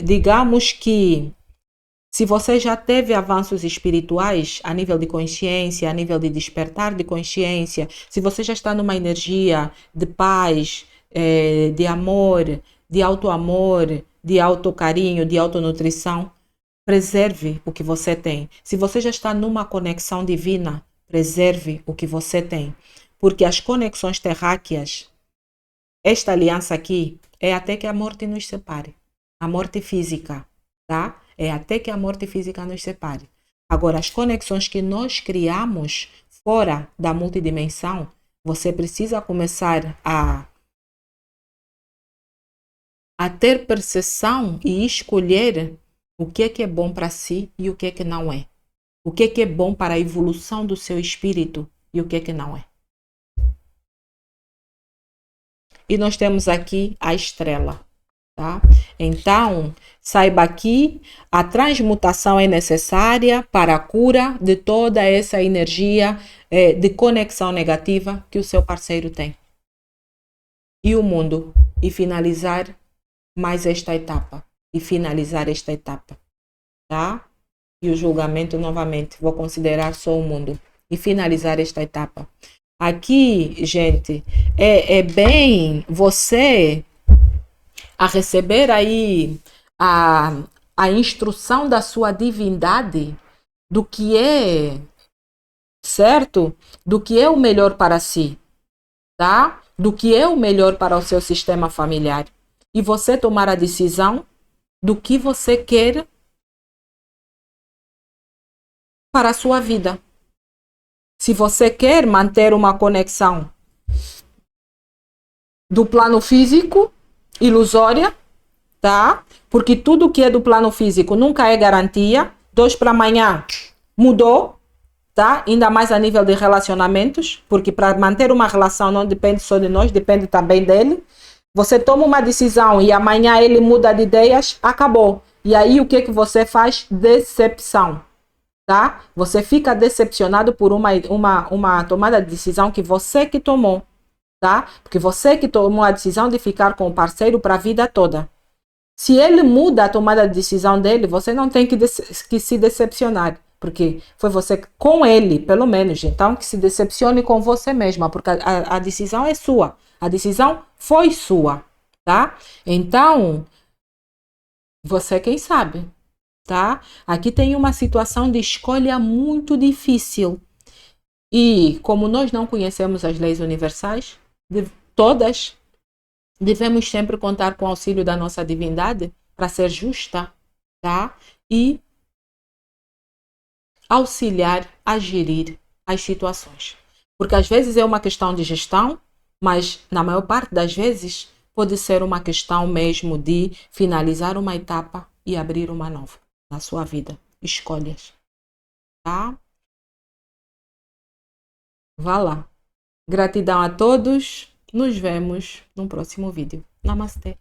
Digamos que se você já teve avanços espirituais a nível de consciência, a nível de despertar de consciência, se você já está numa energia de paz, de amor, de autoamor, de autocarinho, de autonutrição, preserve o que você tem. Se você já está numa conexão divina, preserve o que você tem. Porque as conexões terráqueas, esta aliança aqui, é até que a morte nos separe. A morte física, tá? É até que a morte física nos separe. Agora, as conexões que nós criamos fora da multidimensão, você precisa começar a a ter percepção e escolher o que é bom para si e o que não é. O que é bom para a evolução do seu espírito e o que não é. E nós temos aqui a estrela, tá? Então, saiba que a transmutação é necessária para a cura de toda essa energia de conexão negativa que o seu parceiro tem. E o mundo. E finalizar mais esta etapa. E finalizar esta etapa, tá? E o julgamento novamente. Vou considerar só o mundo. E finalizar esta etapa. Aqui, gente, é bem você a receber aí a instrução da sua divindade do que é certo, do que é o melhor para si, tá? Do que é o melhor para o seu sistema familiar. E você tomar a decisão do que você quer para a sua vida. Se você quer manter uma conexão do plano físico, ilusória, tá? Porque tudo que é do plano físico nunca é garantia. 2 para amanhã mudou, tá? Ainda mais a nível de relacionamentos, porque para manter uma relação não depende só de nós, depende também dele. Você toma uma decisão e amanhã ele muda de ideias, acabou. E aí o que você faz? Decepção. Tá? Você fica decepcionado por uma tomada de decisão que você que tomou, tá? Porque você que tomou a decisão de ficar com o parceiro para a vida toda. Se ele muda a tomada de decisão dele, você não tem que se decepcionar, porque foi você com ele, pelo menos, então que se decepcione com você mesma, porque a decisão é sua, a decisão foi sua, tá? Então, você quem sabe. Tá? Aqui tem uma situação de escolha muito difícil. E como nós não conhecemos as leis universais, todas, devemos sempre contar com o auxílio da nossa divindade para ser justa, tá? E auxiliar a gerir as situações. Porque às vezes é uma questão de gestão, mas na maior parte das vezes pode ser uma questão mesmo de finalizar uma etapa e abrir uma nova na sua vida. Escolhas, tá? Vá lá. Gratidão a todos. Nos vemos no próximo vídeo. Namastê.